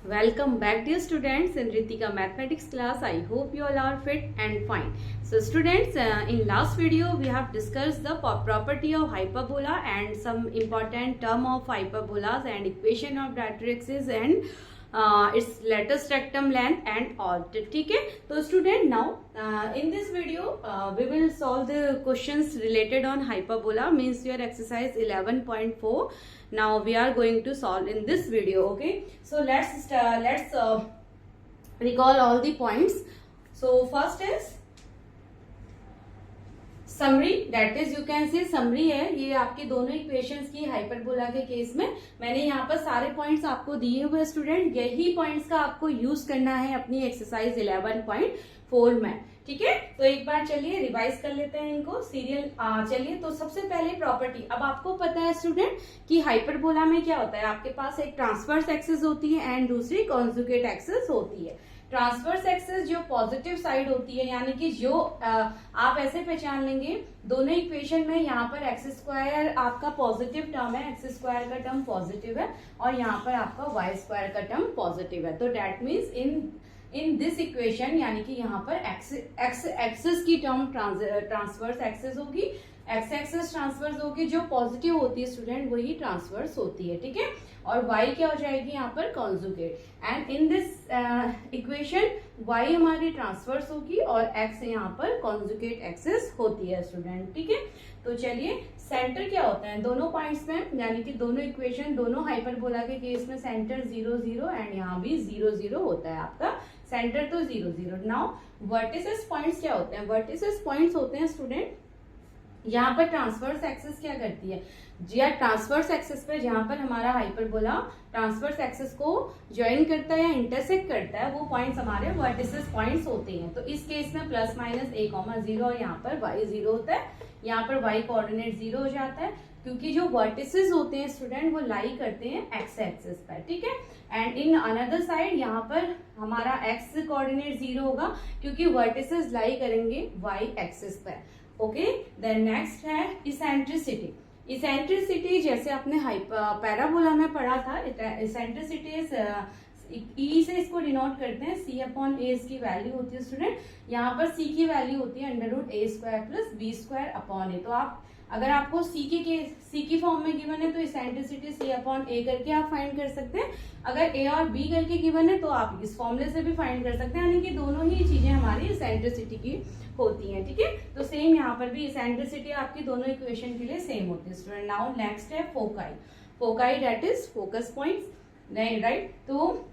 Welcome back dear students in Ritika mathematics class. I hope you all are fit and fine. So students, in last video we have discussed the property of hyperbola and some important term of hyperbolas and equation of matrices and its lattice rectum length and all. ठीक है, तो student now in this video we will solve the questions related on hyperbola, means your exercise 11.4. Now we are going to solve in this video. Okay, so let's recall all the points. So first is summary, that is you can say summary है ये आपके दोनों equations की hyperbola के case में। मैंने यहाँ पर सारे पॉइंट्स आपको दिए हुए स्टूडेंट, यही पॉइंट्स का आपको यूज करना है अपनी एक्सरसाइज 11.4 में। ठीक है, तो एक बार चलिए रिवाइज कर लेते हैं इनको सीरियल। चलिए, तो सबसे पहले प्रॉपर्टी। अब आपको पता है स्टूडेंट कि हाइपरबोला में क्या होता है, आपके पास एक ट्रांसवर्स एक्सिस होती है एंड दूसरी कॉन्जुगेट एक्सिस होती है। ट्रांसवर्स एक्सिस जो पॉजिटिव साइड होती है, यानी कि जो आप ऐसे पहचान लेंगे दोनों इक्वेशन में, यहाँ पर एक्स स्क्वायर आपका पॉजिटिव टर्म है, एक्स स्क्वायर का टर्म पॉजिटिव है और यहाँ पर आपका वाई स्क्वायर का टर्म पॉजिटिव है। तो that means in this equation, यानी कि यहाँ पर एक्स एक्सिस की टर्म ट्रांसवर्स एक्सिस होगी, एक्स एक्सिस ट्रांसवर्स होगी, जो पॉजिटिव होती है स्टूडेंट वही ट्रांसवर्स होती है। ठीक है, और y क्या हो जाएगी यहाँ पर conjugate, and in this equation y हमारी ट्रांसवर्स होगी और x यहाँ पर कॉन्जुगेट एक्सिस होती है स्टूडेंट। ठीक है, तो चलिए सेंटर क्या होता है दोनों पॉइंट्स में, यानी कि दोनों इक्वेशन दोनों हाइपरबोला के केस में सेंटर 0 0 एंड यहाँ भी 0 0 होता है आपका सेंटर, तो 0 0। नाउ वर्टिसेस पॉइंट्स क्या होते हैं, वर्टिसेस पॉइंट्स होते हैं स्टूडेंट यहाँ पर ट्रांसवर्स एक्सिस क्या करती है, या ट्रांसवर्स एक्सिस पे जहां पर हमारा हाइपरबोला ट्रांसवर्स एक्सिस को ज्वाइन करता है या इंटरसेक्ट करता है, वो पॉइंट्स हमारे वर्टिसेस पॉइंट्स होते हैं। तो इस केस में प्लस माइनस a,0 और यहाँ पर y 0 होता है, यहाँ पर y कोऑर्डिनेट 0 हो जाता है, क्योंकि जो वर्टिसेस होते हैं स्टूडेंट वो लाई करते हैं एक्स एक्सिस पर। ठीक है, एंड इन अनदर साइड यहाँ पर हमारा x कोऑर्डिनेट 0 होगा, क्योंकि वर्टिसेस लाई करेंगे y एक्सिस पर। ओके, देन नेक्स्ट है इसेंट्रिसिटी। इसेंट्रिसिटी जैसे आपने पैराबोला में पढ़ा था, इसेंट्रिसिटी ई से इसको डिनोट करते हैं, c अपॉन ए इसकी वैल्यू होती है स्टूडेंट, यहाँ पर c की वैल्यू होती है √a² प्लस b² अपॉन ए। तो आप अगर आपको c की फॉर्म में गिवन है तो इसेंट्रिसिटी c अपॉन ए करके आप फाइंड कर सकते हैं, अगर a और b करके गिवन है तो आप इस फॉर्मूले से भी फाइंड कर सकते हैं, यानी कि दोनों ही चीजें हमारी इसेंट्रिसिटी की होती हैं। ठीक है, तो सेम यहाँ पर भी इसेंट्रिसिटी आपकी दोनों इक्वेशन के लिए सेम होती है स्टूडेंट। नाउ नेक्स्ट है foci. Foci that is focus points, नहीं राइट, तो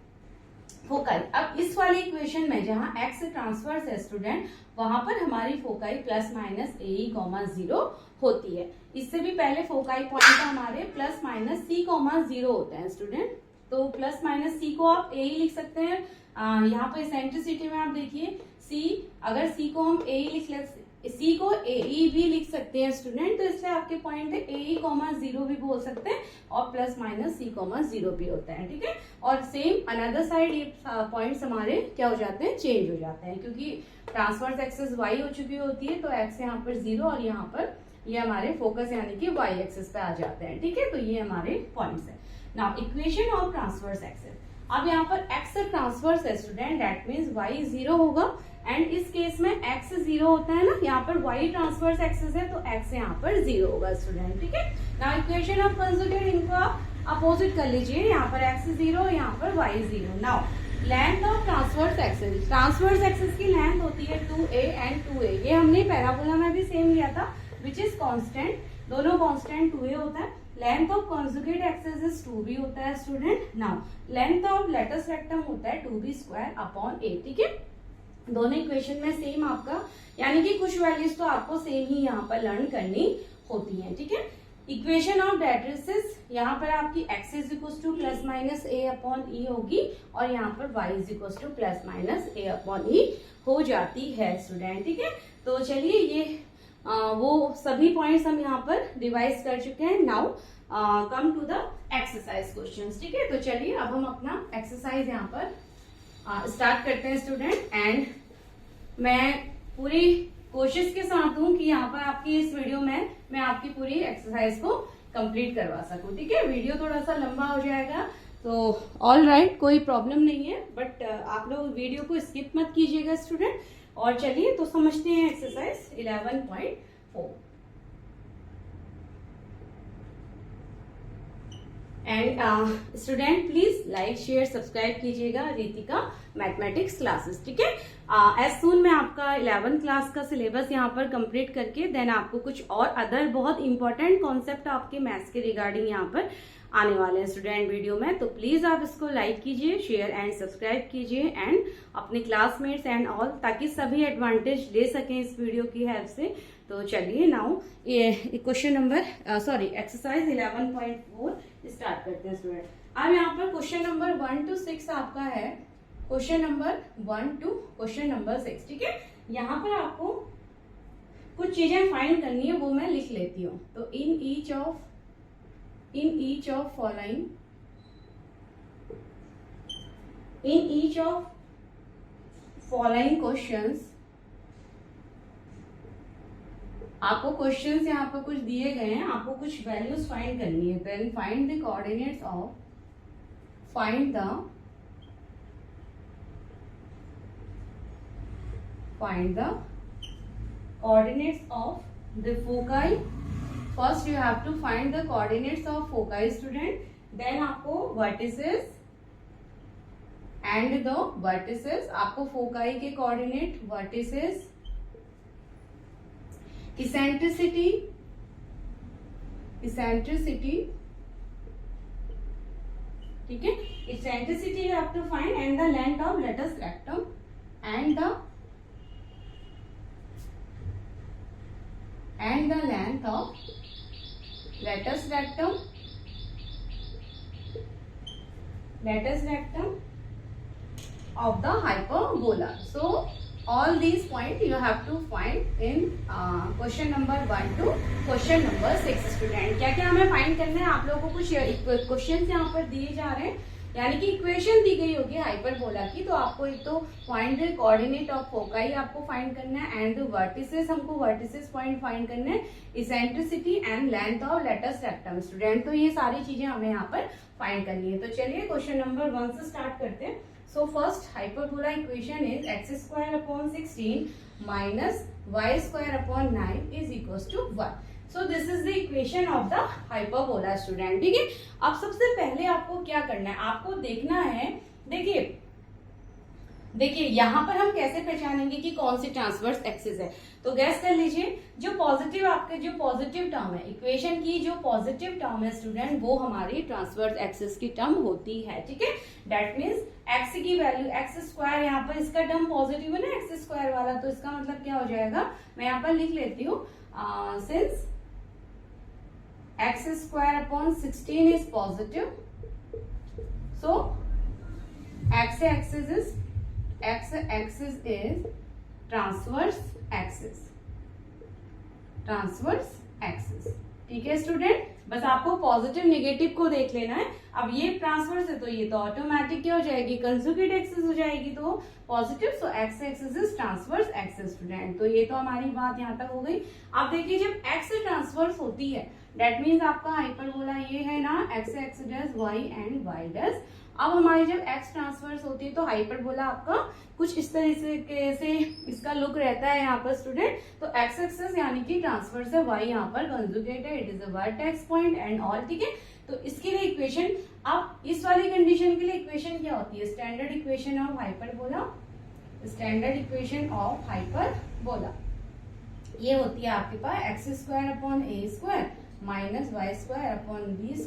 फोकाई। अब इस वाली इक्वेशन में जहां एक्स ट्रांसवर्स है स्टूडेंट, वहां पर हमारी फोकाई प्लस माइनस a,0 होती है। इससे भी पहले फोकाई पॉइंट हमारे प्लस माइनस c,0 होते हैं स्टूडेंट, तो प्लस माइनस c को आप a ही लिख सकते हैं। यहाँ पर इसेंट्रिसिटी में आप देखिए c, अगर c को हम a ही c को a ही भी लिख सकते हैं स्टूडेंट, तो इसलिए आपके पॉइंट है a,0 भी बोल सकते हैं और प्लस माइनस c,0 भी होता है। ठीक है, और सेम अनदर साइड ये पॉइंट्स हमारे क्या हो जाते हैं, चेंज हो जाते हैं, क्योंकि ट्रांसवर्स एक्सिस y हो चुकी होती है, तो x यहाँ पर 0 और यहाँ पर ये हमारे फोकस यानी कि y एक्सिस पे आ जाते हैं। ठीक है, तो ये हमारे पॉइंट्स है। Now equation of transverse axis. अब यहाँ पर x ट्रांसवर्स है स्टूडेंट, दैट मीन्स y 0 होगा, एंड इस केस में x 0 होता है ना, यहाँ पर y ट्रांसवर्स एक्सिस है तो x यहाँ पर 0 होगा स्टूडेंट। ठीक है, नाउ इक्वेशन ऑफ कंजुगेट, इनको अपोजिट कर लीजिए, यहाँ पर x 0, यहाँ पर y 0। Now length of transverse axis. Transverse axis की लेंथ होती है 2a एंड 2a, ये हमने पैराबोला में भी सेम लिया था, विच इज कॉन्स्टेंट, दोनों कॉन्स्टेंट 2a होता है। Length of conjugate axis is 2b होता है student. Now length of latus rectum होता है 2b² अपॉन a। ठीक है, दोनों इक्वेशन में सेम आपका, यानी कि कुछ वैल्यूज तो आपको सेम ही यहाँ पर लर्न करनी होती है। ठीक है, इक्वेशन ऑफ मैट्रिसेस, यहाँ पर आपकी x is equal to plus minus a upon e होगी और यहाँ पर y is equal to plus minus a upon e हो जाती है स्टूडेंट। ठीक है, तो चलिए ये वो सभी पॉइंट्स हम यहाँ पर रिवाइज कर चुके हैं। Now come to the exercise questions. ठीक है, तो चलिए अब हम अपना एक्सरसाइज यहाँ पर स्टार्ट करते हैं स्टूडेंट, एंड मैं पूरी कोशिश के साथ हूँ कि यहाँ पर आपकी इस वीडियो में मैं आपकी पूरी एक्सरसाइज को कंप्लीट करवा सकूँ। ठीक है, वीडियो थोड़ा सा लंबा हो जाएगा तो ऑल राइट, कोई प्रॉब्लम नहीं है, बट आप लोग वीडियो को स्किप मत कीजिएगा स्टूडेंट। और चलिए तो समझते हैं exercise 11.4। And student please like share subscribe कीजिएगा रितिका मैथमेटिक्स क्लासेस, ठीक है। एज सून मैं आपका 11th क्लास का सिलेबस यहाँ पर कंप्लीट करके देन आपको कुछ और अदर बहुत इंपॉर्टेंट कॉन्सेप्ट आपके मैथ्स के रिगार्डिंग यहाँ पर आने वाले हैं स्टूडेंट वीडियो में। तो प्लीज आप इसको लाइक कीजिए, शेयर एंड सब्सक्राइब कीजिए एंड अपने क्लासमेट्स एंड ऑल, ताकि सभी एडवांटेज ले सकें इस वीडियो की हेल्प से। तो चलिए now question number exercise 11.4 start करते हैं स्टूडेंट। अब यहाँ पर क्वेश्चन नंबर 1 to 6 आपका है, question number 1 to question number 6, ठीक है। यहाँ पर आपको कुछ चीजें फाइंड करनी है, वो मैं लिख लेती हूँ। तो इन each of following questions, आपको क्वेश्चंस यहाँ पर कुछ दिए गए हैं, आपको कुछ वैल्यूज फाइंड करनी है। Then find the coordinates of the foci। First you have to find the coordinates of foci student, then आपको vertices and the vertices, आपको foci के coordinate, vertices, eccentricity, ठीक है, eccentricity you have to find and the length of latus rectum and the length of latus rectum of the hyperbola. So all these points you have to find in question number 1 to question number 6 student. क्या क्या हमें find करना है, आप लोगों को कुछ question यहाँ पर दिए जा रहे हैं, यानी कि इक्वेशन दी गई होगी हाइपरबोला की। तो आपको एक तो find the coordinate of foci आपको फाइंड करना है एंड द वर्टिसेस, हमको वर्टिसेस पॉइंट फाइंड करना है, eccentricity and length of latus rectum student. तो ये सारी चीजें हमें यहाँ पर फाइंड करनी है। तो चलिए क्वेश्चन नंबर 1 से स्टार्ट करते हैं। So first hyperbola equation is x² / 16 - y² / 9 = 1। So this is the equation of the hyperbola student, ठीक है। अब सबसे पहले आपको क्या करना है, आपको देखना है, देखिए यहाँ पर हम कैसे पहचानेंगे कि कौन सी ट्रांसवर्स एक्सिस है। तो गैस कर लीजिए, जो पॉजिटिव टर्म है इक्वेशन की, जो पॉजिटिव टर्म है स्टूडेंट, वो हमारी ट्रांसवर्स एक्सिस की टर्म होती है, ठीक है। दैट मीन्स एक्स की वैल्यू x², यहाँ पर इसका टर्म पॉजिटिव है ना x² वाला, तो इसका मतलब क्या हो जाएगा, मैं यहाँ पर लिख लेती हूँ, since x² / 16 is positive, so x-axis is transverse axis, ठीक है स्टूडेंट। बस आपको पॉजिटिव नेगेटिव को देख लेना है। अब ये ट्रांसवर्स है तो ये तो ऑटोमेटिक क्या हो जाएगी, कंजुगेट एक्सिस हो जाएगी, तो positive, so x axis is transverse axis student. तो ये तो हमारी बात यहाँ तक हो गई। अब देखिए जब एक्स ट्रांसवर्स होती है दैट मीन्स आपका हाइपरबोला ये है ना, x does y and y does. अब हमारी जब x ट्रांसवर्स होती है तो हाइपरबोला आपका कुछ इस तरीके से इसका लुक रहता है यहाँ पर स्टूडेंट। तो x एक्सिस यानी कि ट्रांसवर्स है, y यहाँ पर कंजुगेट है, it is a vertex point and all, ठीक है। तो इसके लिए इक्वेशन, अब इस वाली कंडीशन के लिए इक्वेशन क्या होती है, स्टैंडर्ड इक्वेशन ऑफ हाइपरबोला, ये होती है आपके पास x² / a² - y² / b²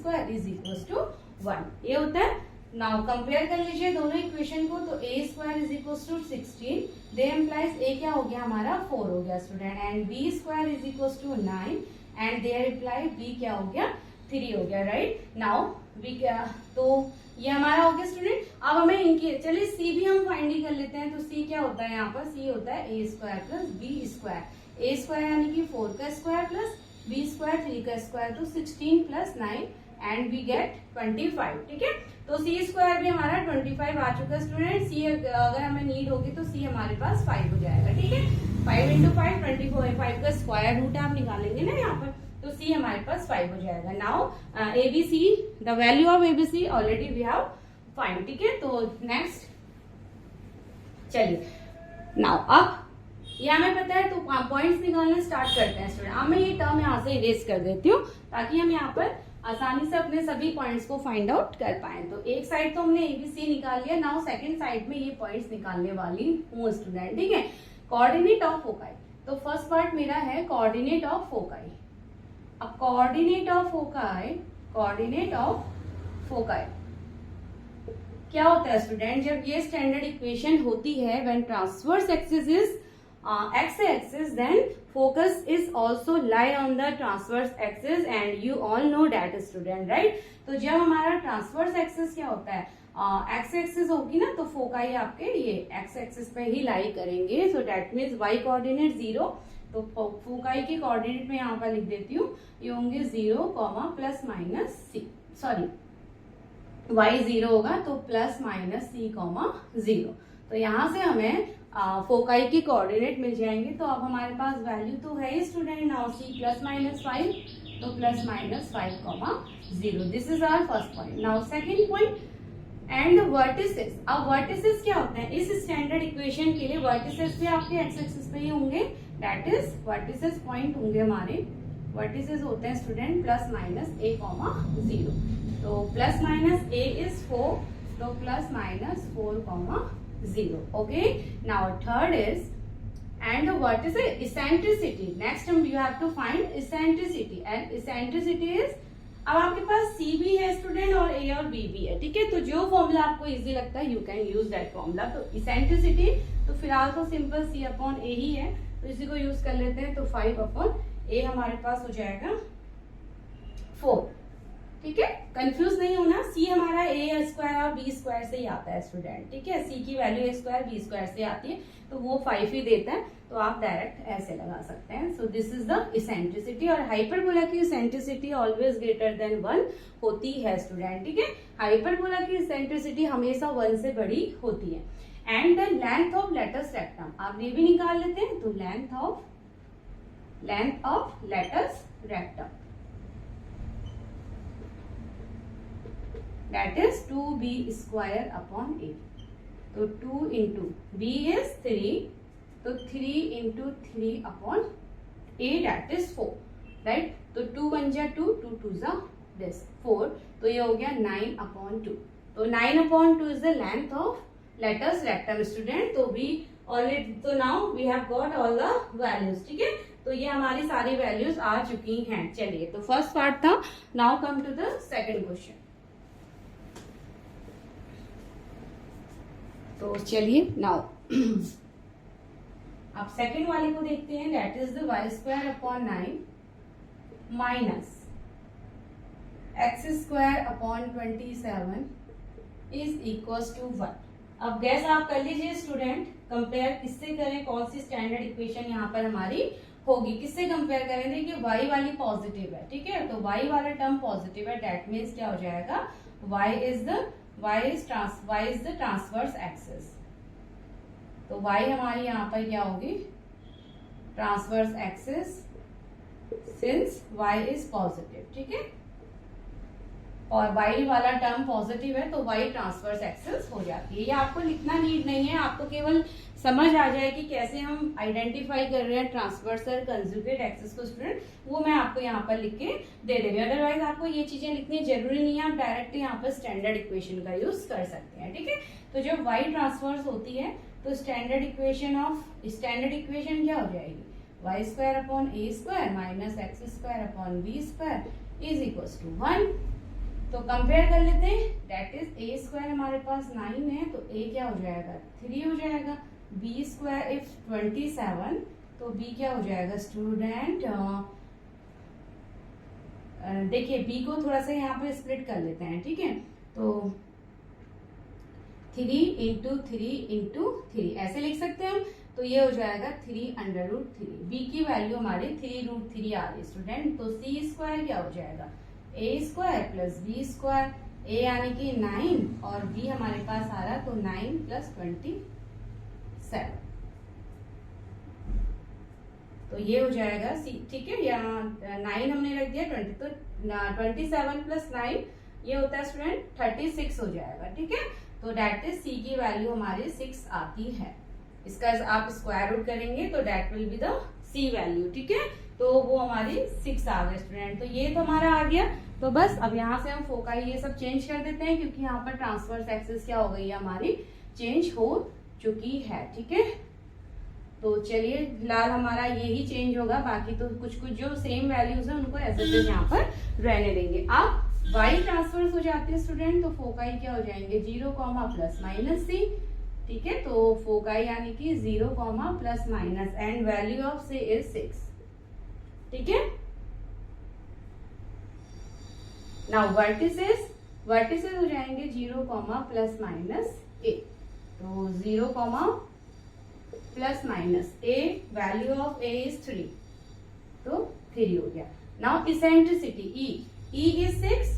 = 1, ये होता है। नाउ कंपेयर कर लीजिए दोनों इक्वेशन को, तो a² = 16, दे इम्प्लाइज a क्या हो गया हमारा 4 हो गया student, and b² = 9 and there imply b क्या हो गया 3 हो गया, राइट। नाउ b क्या, तो ये हमारा हो गया स्टूडेंट। अब हमें इनकी, चलिए c भी हम फाइंड ही कर लेते हैं। तो c क्या होता है यहाँ पर, c होता है a² + b², a² यानी कि 4 का स्क्वायर प्लस b² 3 का स्क्वायर, तो 16 + 9 एंड वी गेट 25, ठीक है। तो c² भी हमारा 25 आ चुका है स्टूडेंट। c अगर हमें नीड होगी तो c हमारे पास 5 हो जाएगा, ठीक है। 5 × 5 24, 5 का स्क्वायर रूट आप निकालेंगे ना यहाँ पर, तो सी हमारे पास 5 हो जाएगा। Now ABC, the value of ABC already we have find, ठीक है। तो नेक्स्ट चलिए, नाउ अब ये हमें पता है, तो पॉइंट्स निकालना स्टार्ट करते हैं स्टूडेंट। अब मैं ये टर्म यहाँ से इरेज कर देती हूँ ताकि हम यहाँ पर आसानी से अपने सभी पॉइंट्स को फाइंड आउट कर पाए। तो एक साइड तो हमने एबीसी निकाल लिया, नाउ सेकंड साइड में ये पॉइंट्स निकालने वाली हूँ स्टूडेंट, ठीक है। कोऑर्डिनेट ऑफ फोकाई, तो फर्स्ट पार्ट मेरा है कोऑर्डिनेट ऑफ फोकाई। अब coordinate of foci, coordinate of foci क्या होता है स्टूडेंट, जब ये स्टैंडर्ड इक्वेशन होती है when transverse axis is x axis, then focus is also lie on the transverse axis and you all know that student, right? तो जब हमारा ट्रांसवर्स एक्सिस क्या होता है, x एक्सिस होगी ना, तो फोकाई आपके ये x एक्सिस पे ही लाई करेंगे। So that means y coordinate 0, तो फोकाई के कोऑर्डिनेट में यहाँ पर लिख देती हूँ, ये होंगे 0, plus minus c, sorry y 0 होगा तो प्लस माइनस c, 0। तो यहाँ से हमें फोकाई के कोऑर्डिनेट मिल जाएंगे। तो अब हमारे पास वैल्यू तो है ही student, now c plus minus 5, तो plus minus 5, 0। This is our first point. Now second point, and vertices. अब वर्टिसेस क्या होते हैं, इस स्टैंडर्ड इक्वेशन के लिए वर्टिसेस भी आपके एक्स एक्सिस पे ही होंगे, दैट इज वर्टिसेस पॉइंट होंगे हमारे, वर्टिसेस होते हैं स्टूडेंट प्लस माइनस a, 0। तो प्लस माइनस a इज 4, तो plus minus 4, 0। Okay, now third is, and what is it, eccentricity. Next you have to find eccentricity, and eccentricity is, अब आपके पास C भी है स्टूडेंट और A और B भी है, ठीक है। तो जो फॉर्मूला आपको इजी लगता है you can use that formula. तो eccentricity तो फिलहाल तो सिंपल C/A ही है, तो इसी को यूज कर लेते हैं। तो 5/A हमारे पास हो जाएगा 4, ठीक है। कंफ्यूज नहीं होना, सी हमारा a स्क्वायर और b स्क्वायर से ही आता है स्टूडेंट, ठीक है। सी की value a square b square से आती है, तो वो 5 ही देता है, तो आप डायरेक्ट ऐसे लगा सकते हैं। सो दिस इज द इसेंट्रिसिटी, और हाइपरबोला की इसेंट्रिसिटी ऑलवेज ग्रेटर देन 1 होती है स्टूडेंट, ठीक है। हाइपरबोला की इसेंट्रिसिटी हमेशा 1 से बड़ी होती है। And the length of latus rectum, आप ये भी निकाल लेते हैं। तो length of latus rectum, that is 2b square upon a। तो 2 into b is 3, तो 3 into 3 upon a, that is 4, right? तो 2 1 जा 2, 2 2 जा this 4, तो ये हो गया 9/2। तो 9/2 is the length of letters rectum student। तो we already, तो now we have got all the values, ठीक है। तो ये हमारी सारी वैल्यूज आ चुकी हैं। चलिए, तो फर्स्ट पार्ट था, now come to the second question. तो चलिए नाउ अब सेकंड वाले को देखते हैं, that is the y²/9 minus x²/27 is equals to 1। अब गैस आप कर लीजिए स्टूडेंट, कंपेयर किससे करें, कौन सी स्टैंडर्ड इक्वेशन यहाँ पर हमारी होगी, किससे कंपेयर करें। देखिए y वाली पॉजिटिव है, ठीक है, तो y वाला टर्म पॉजिटिव है, दैट मीन्स क्या हो जाएगा, y is the transverse axis। तो y हमारी यहाँ पर क्या होगी, transverse axis, since y is positive, ठीक है, और y वाला टर्म पॉजिटिव है, तो y ट्रांसवर्स एक्सिस हो जाती है। ये आपको लिखना नीड नहीं है, आपको केवल समझ आ जाए कि कैसे हम आइडेंटिफाई कर रहे हैं ट्रांसवर्सल कंजुगेट एक्सिस को स्टूडेंट, वो मैं आपको यहाँ पर लिख के दे दे रही हूँ। अदरवाइज आपको ये चीजें लिखनी जरूरी नहीं है, आप डायरेक्ट यहाँ पर स्टैंडर्ड इक्वेशन का यूज कर सकते हैं, ठीक है। तो जब y ट्रांसवर्स होती है तो स्टैंडर्ड इक्वेशन क्या हो जाएगी, y²/a² minus x²/b² is equals to 1। तो कंपेयर कर लेते हैं, दैट इज a² हमारे पास 9 है, तो a क्या हो जाएगा, 3 हो जाएगा, b² इफ 27, तो b क्या हो जाएगा स्टूडेंट, देखिए b को थोड़ा सा यहाँ पे स्प्लिट कर लेते हैं, ठीक है। तो 3 into 3 into 3 ऐसे लिख सकते हैं हम, तो ये हो जाएगा 3√3। b की वैल्यू हमारी 3√3 आ रही है स्टूडेंट। तो c² क्या हो जाएगा, a² प्लस b², a यानी कि 9 और b हमारे पास आ रहा, तो 9 + 27। तो ये हो जाएगा सी, ठीक है। यहाँ 9 हमने रख दिया 20, तो 27 प्लस 9 ये होता है स्टूडेंट 36 हो जाएगा, ठीक है। तो डेट इज सी की वैल्यू हमारी 6 आती है। इसका आप स्क्वायर रूट करेंगे तो that will be the C value, ठीक है। तो वो हमारी 6 आ गए स्टूडेंट। तो ये तो हमारा आ गया। तो बस अब यहाँ से हम फोकाई ये सब चेंज कर देते हैं, क्योंकि यहाँ पर ट्रांसवर्स एक्सिस क्या हो गई है हमारी, चेंज हो चुकी है, ठीक है। तो चलिए फिलहाल हमारा यही चेंज होगा, बाकी तो कुछ जो सेम वैल्यूज है उनको एज इट इज यहाँ पर रहने देंगे। अब y ट्रांसफर्स हो जाती है स्टूडेंट, तो फोकाई क्या हो जाएंगे 0, प्लस माइनस सी, ठीक है। तो फोकाई यानी कि 0, plus minus and value of C is 6, ठीक है। नाउ वर्टिसेस हो जाएंगे 0, प्लस माइनस ए, तो 0, plus minus A, value of A is 3, तो 3 हो गया। Now eccentricity E is 6,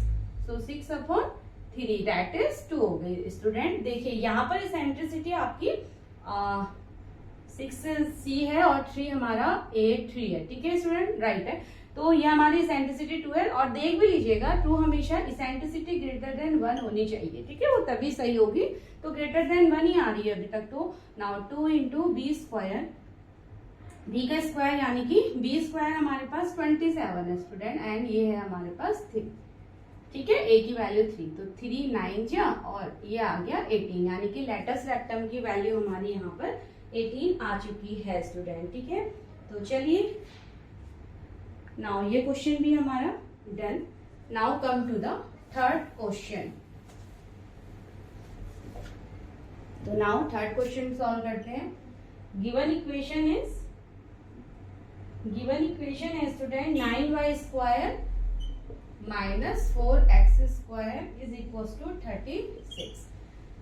so 6/3 that is 2 हो गई स्टूडेंट। देखिए यहाँ पर इसेंट्रिसिटी आपकी 6c है और 3 हमारा A3 है, ठीक है स्टूडेंट, राइट है। तो ये हमारी इसेंट्रिसिटी 2 है, और देख भी लीजिएगा 2 हमेशा इसेंट्रिसिटी ग्रेटर देन 1 होनी चाहिए, ठीक है, वो तभी सही होगी। तो ग्रेटर देन 1 ही आ रही है अभी तक। तो now 2 into B square, B का स्क्वायर यानी कि बी स्क्वायर हमारे पास 27 है स्टूडेंट, एंड ये है हमारे पास 3, ठीक है, ए की वैल्यू 3, तो 3 9 जा और ये आ गया 18, यानी कि लेटस रेक्टम की वैल्यू हमारी यहाँ पर 18 आ चुकी है स्टूडेंट, ठीक है। तो चलिए नाउ ये क्वेश्चन भी हमारा done. Now come to the third question. तो नाउ थर्ड क्वेश्चन सॉल्व करते हैं। गिवन इक्वेशन है student 9y square minus 4x square is equal to 36।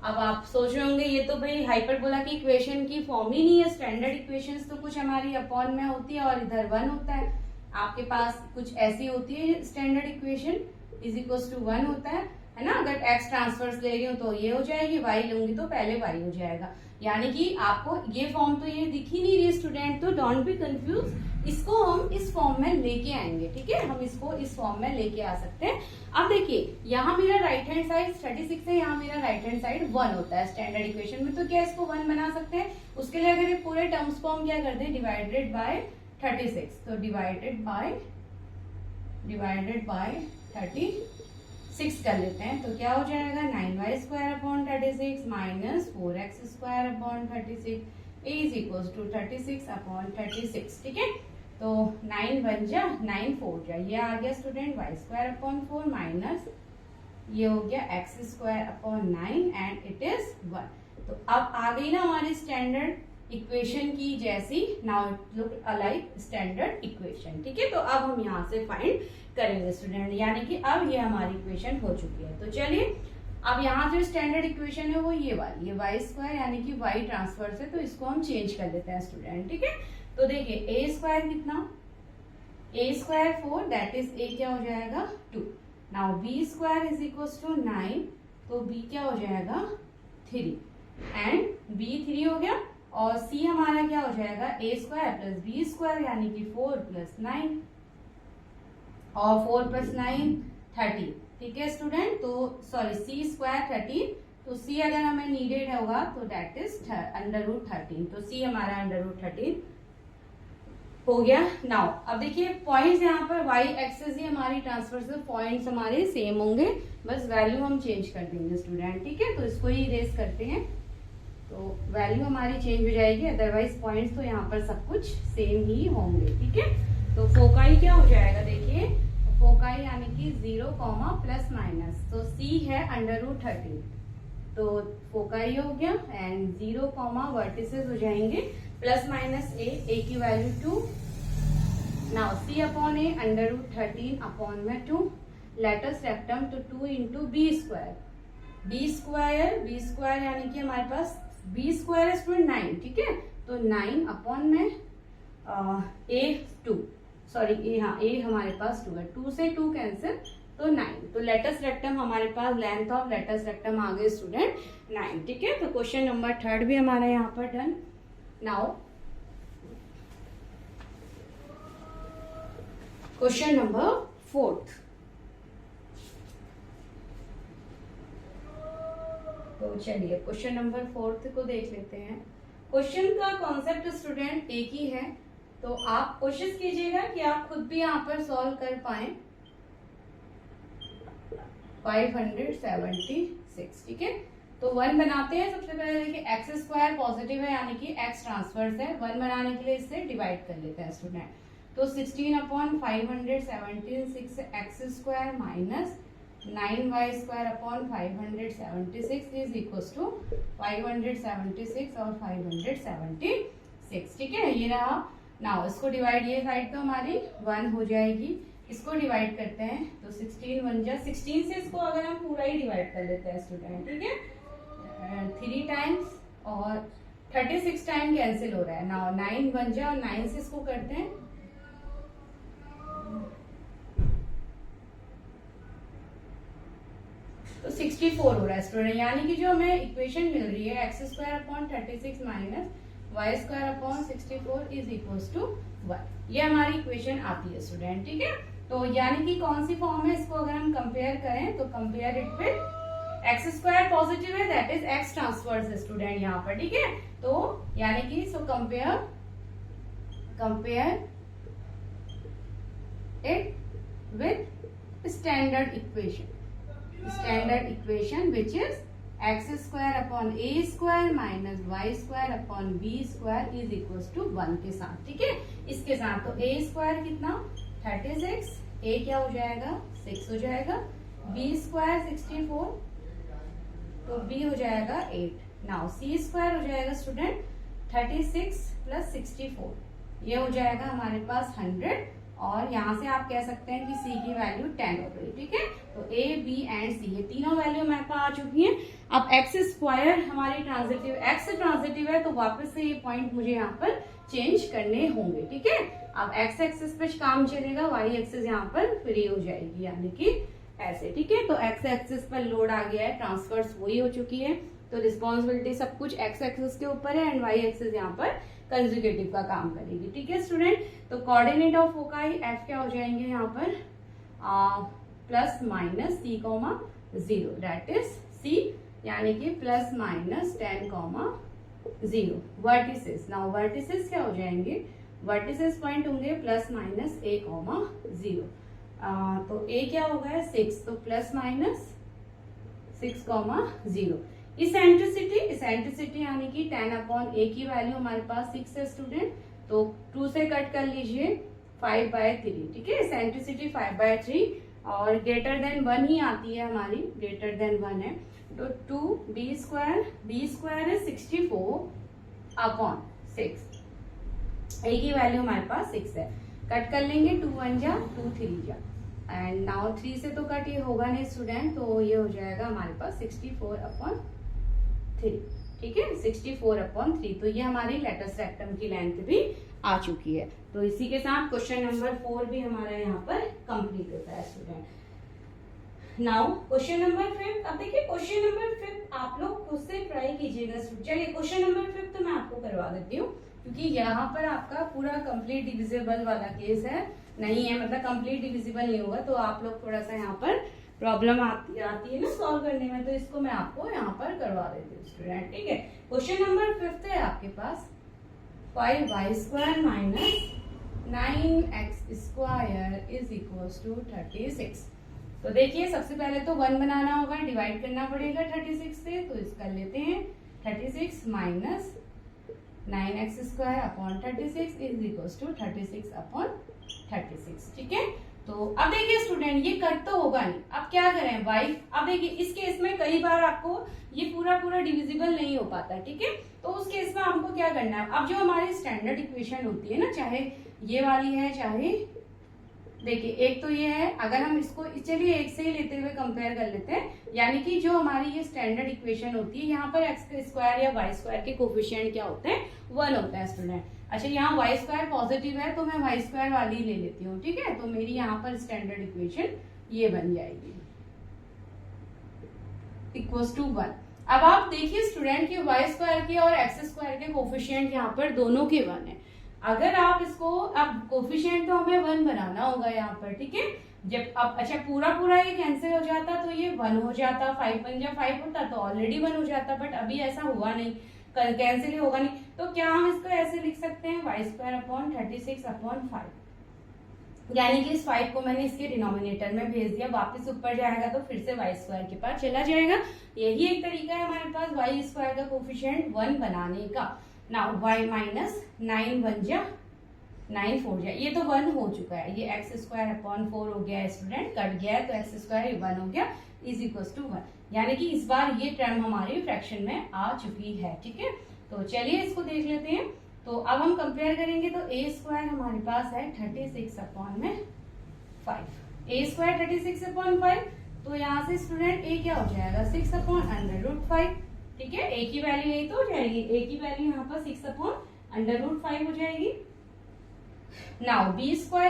अब आप सोच रहे होंगे ये तो भाई हाइपरबोला की इक्वेशन की फॉर्म ही नहीं है। स्टैंडर्ड इक्वेशंस तो कुछ हमारी अपॉन में होती है और इधर 1 होता है, आपके पास कुछ ऐसी होती है standard equation is equal to 1 होता है ना। अगर x ट्रांसफर्स ले रही हूँ तो ये हो जाएगी, y लूंगी तो पहले y हो जाएगा, यानी कि आपको ये फॉर्म तो ये दिख ही नहीं रही स्टूडेंट, तो डोंट बी कंफ्यूज। इसको हम इस फॉर्म में लेके आएंगे, ठीक है, हम इसको इस फॉर्म में लेके आ सकते हैं। अब देखिए यहाँ मेरा राइट हैंड साइड 36 है, यहाँ मेरा राइट हैंड साइड 1 होता है स्टैंडर्ड इक्वेशन में, तो क्या इसको 1 बना सकते हैं? उसके लिए अगर ये पूरे टर्म्स को हम क्या करते हैं डिवाइडेड बाय 36, तो डिवाइडेड बाय 36 कर लेते हैं, तो क्या हो जाएगा 9y square upon 36 minus 4x square upon 36 is equal to 36 upon 36, ठीक है। तो 9 बन जा 9 4 जा, ये आ गया student y square upon 4 minus ये हो गया x square upon 9 and it is 1। तो अब आ गई ना हमारी स्टैंडर्ड इक्वेशन की जैसी, now look alike standard equation, ठीक है। तो अब हम यहाँ से फाइंड करेंगे स्टूडेंट, यानी कि अब ये हमारी इक्वेशन हो चुकी है। तो चलिए अब यहाँ जो स्टैंडर्ड इक्वेशन है वो ये वाली, ये y स्क्वायर यानी कि y ट्रांसफर्स है, तो इसको हम चेंज कर देते हैं स्टूडेंट, ठीक है। तो देखिए a स्क्वायर कितना, a square 4 that is a क्या हो जाएगा 2। Now b square is equal to 9, तो b क्या हो जाएगा 3 एंड b 3 हो गया, और c हमारा क्या हो जाएगा a square plus b square यानी कि 4 प्लस 9 और 4 प्लस 9 30, ठीक है स्टूडेंट। तो सॉरी c स्क्वायर 13, तो c अगर हमें नीडेड होगा तो दैट इज अंडर रूट 13, तो c हमारा अंडर रूट 13 हो गया। नाउ अब देखिए पॉइंट्स यहाँ पर y एक्सेस ही हमारी ट्रांसफर से पॉइंट्स हमारे सेम होंगे, बस वैल्यू हम चेंज कर देंगे स्टूडेंट, ठीक है। तो इसको ही इरेज करते हैं, तो वैल्यू हमारी चेंज हो जाएगी, अदरवाइज पॉइंट्स तो यहाँ पर सब कुछ सेम ही होंगे, ठीक है। तो फोकाई क्या हो जाएगा देखिए, फोकाई यानी कि 0 प्लस माइनस, तो c है अंडर रूट 13, तो फोकाई हो गया एंड 0 वर्टिसेस हो जाएंगे प्लस माइनस a की value 2, now c upon a under root 13 upon में 2, लेटस रेक्टम तो 2 इंटू बी स्क्वायर यानी कि हमारे पास b स्क्वायर स्टूडेंट 9, ठीक है, तो 9 अपॉन में a 2, सॉरी a हमारे पास 2 है, 2 से 2 कैंसिल तो 9, तो लेटस रेक्टम हमारे पास लेंथ ऑफ लेटस रेक्टम आ गए स्टूडेंट 9, ठीक है। तो क्वेश्चन नंबर 3 भी हमारा यहाँ पर डन। Now question number 4। तो चलिए क्वेश्चन नंबर 4 को देख लेते हैं। क्वेश्चन का कॉन्सेप्ट स्टूडेंट एक ही है, तो आप कोशिश कीजिएगा कि आप खुद भी यहाँ पर सॉल्व कर पाए। 576, ठीक है। तो 1 बनाते हैं। सबसे पहले देखिए एक्स स्क्वायर पॉजिटिव है यानी कि एक्स ट्रांसवर्स है। 1 बनाने के लिए इससे डिवाइड कर लेते हैं स्टूडेंट। तो 16/576 x square minus 9y² 576 is equal to 576 और 576, ठीक है। ये रहा। नाउ इसको डिवाइड, ये साइड तो हमारी 1 हो जाएगी, इसको डिवाइड करते हैं। तो 16 1 जा 16 से इसको अगर हम पूरा ही डिवाइड कर लेते हैं स्टूडेंट, ठीक है। 3 टाइम्स और 36 टाइम कैंसिल हो रहा है। नाउ 9 1 जा और 9 से इसको करते हैं। तो 64 हो रहा है स्टूडेंट, यानी कि जो हमें इक्वेशन मिल रही है x² minus y² is equal to 1, ये हमारी इक्वेशन आती है स्टूडेंट, ठीक है। तो यानी कि कौन सी फॉर्म है, इसको अगर हम कंपेयर करें तो compare it with x² positive है, that is x transverse student यहाँ पर, ठीक है। तो यानी कि so compare it with standard equation which is x² minus y² is equal to 1 के साथ, ठीक है। इसके साथ तो a² कितना 36, a क्या हो जाएगा 6 हो जाएगा, b² 64, तो b हो जाएगा 8। नाउ c² हो जाएगा स्टूडेंट 36 प्लस 64, ये हो जाएगा हमारे पास 100, और यहाँ से आप कह सकते हैं कि c की वैल्यू 10 हो गई, ठीक है। तो a, b एंड c ये तीनों वैल्यू हमारे पास आ चुकी हैं। अब x² हमारी ट्रांजिटिव, x ट्रांजिटिव है तो वापस से ये पॉइंट मुझे यहाँ पर चेंज करने होंगे, ठीक है। अब x एक्सिस पे काम चलेगा, y एक्सिस यहाँ पर फ्री हो जाएगी, यानी कि ऐसे, ठीक है। तो x एक्सिस पर लोड आ गया है, ट्रांसफर्स वही हो चुकी है, तो रिस्पॉन्सिबिलिटी सब कुछ x एक्सिस के ऊपर है एंड y एक्सिस यहाँ पर कंजुगेटिव का काम करेगी, ठीक है स्टूडेंट। तो कोऑर्डिनेट ऑफ फोकाई f क्या हो जाएंगे यहाँ पर plus minus c, 0, that is c, यानी कि plus minus 10, 0। Vertices, now vertices क्या हो जाएंगे, वर्टिसेस पॉइंट होंगे प्लस माइनस a, 0। तो a क्या होगा 6, तो प्लस माइनस 6, 0। इसेंट्रिसिटी यानी कि 10/a की वैल्यू हमारे पास 6 है स्टूडेंट, तो 2 से कट कर लीजिए 5/3, ठीक है। इसेंट्रिसिटी 5/3 और ग्रेटर देन 1 ही आती है हमारी, ग्रेटर देन 1 है, तो 2b² है 64/6, a की वैल्यू हमारे पास 6 है, कट कर लेंगे 2 1 जा 2 3 जा, एंड नाउ 3 से तो कट ये होगा नहीं स्टूडेंट, तो ये हो जाएगा हमारे पास 64/3, ठीक है। 64/3, तो ये हमारी लेटस रेक्टम की लेंथ भी आ चुकी है। तो इसी के साथ क्वेश्चन नंबर 4 भी हमारा यहाँ पर कंप्लीट होता है स्टूडेंट। Now question number 5। अब देखिए क्वेश्चन नंबर 5 आप लोग खुद से ट्राई कीजिएगा। चलिए क्वेश्चन नंबर 5 तो मैं आपको करवा देती हूँ, क्योंकि यहाँ पर आपका पूरा कंप्लीट डिविजिबल वाला केस है, नहीं है, मतलब कंप्लीट डिविजिबल नहीं होगा, तो आप लोग थोड़ा सा यहाँ पर प्रॉब्लम आती है ना सॉल्व करने में, तो इसको मैं आपको यहाँ पर करवा देती हूँ स्टूडेंट, ठीक है। क्वेश्चन नंबर 5 है आपके पास 5y² minus 9x² is equal to 36। तो देखिए सबसे पहले तो 1 बनाना होगा, डिवाइड करना पड़ेगा 36 से, तो इस कर लेते हैं 36 minus 9x² 36 is equal to 36/36, ठीक है। तो अब देखिए स्टूडेंट ये कट तो होगा नहीं, अब क्या करें y, अब देखिए इस केस में कई बार आपको ये पूरा डिविजिबल नहीं हो पाता, ठीक है। तो उस केस में हमको क्या करना है, अब जो हमारी स्टैंडर्ड इक्वेशन होती है ना, चाहे ये वाली है चाहे, देखिए एक तो ये है, अगर हम इसको चलिए एक से ही लेते हुए कंपेयर कर लेते हैं, यानी कि जो हमारी ये स्टैंडर्ड इक्वेशन होती है, यहाँ पर x² या y² के कोफिशिएंट क्या होते हैं 1 होता है स्टूडेंट। अच्छा यहाँ y² पॉजिटिव है तो मैं y² वाली ले लेती हूँ, ठीक है। तो मेरी यहाँ पर स्टैंडर्ड इक्वेशन ये बन जाएगी इक्वल्स टू 1। अब आप देखिए स्टूडेंट कि y² के और x² के कोफिशिएंट यहाँ पर दोनों के 1 है, अगर आप इसको, अब कोफिशिएंट तो हमें 1 बनाना होगा यहाँ पर, ठीक है। जब अब अच्छा पूरा ये कैंसिल हो जाता तो ये 1 हो जाता, 5 1 जा 5 होता तो ऑलरेडी 1 हो जाता, बट अभी ऐसा हुआ नहीं, कैंसिल ही होगा नहीं। तो क्या हम इसको ऐसे लिख सकते हैं, y²/36/5, यानी कि इस 5 को मैंने इसके डिनोमिनेटर में भेज दिया, वापस ऊपर जाएगा तो फिर से y² के पास चला जाएगा। यही एक तरीका है हमारे पास y² का कोफिशिएंट 1 बनाने का। नाउ y माइनस 9 1 जा 9 4 जा, ये तो 1 हो चुका है, ये x²/4 हो गया स्टूडेंट, कट गया है तो x² 1 हो गया इज इक्वल टू 1, यानी कि इस बार ये टर्म हमारी फ्रैक्शन में आ चुकी है, ठीक है। तो चलिए इसको देख लेते हैं। तो अब हम कंपेयर करेंगे तो a² हमारे पास है 36/5, a² 36/5, तो यहाँ से स्टूडेंट a क्या हो जाएगा 6/√5, ठीक है। a की वैल्यू यही तो हो जाएगी, a की वैल्यू यहाँ पर 6/√5 हो जाएगी। नाउ b² 4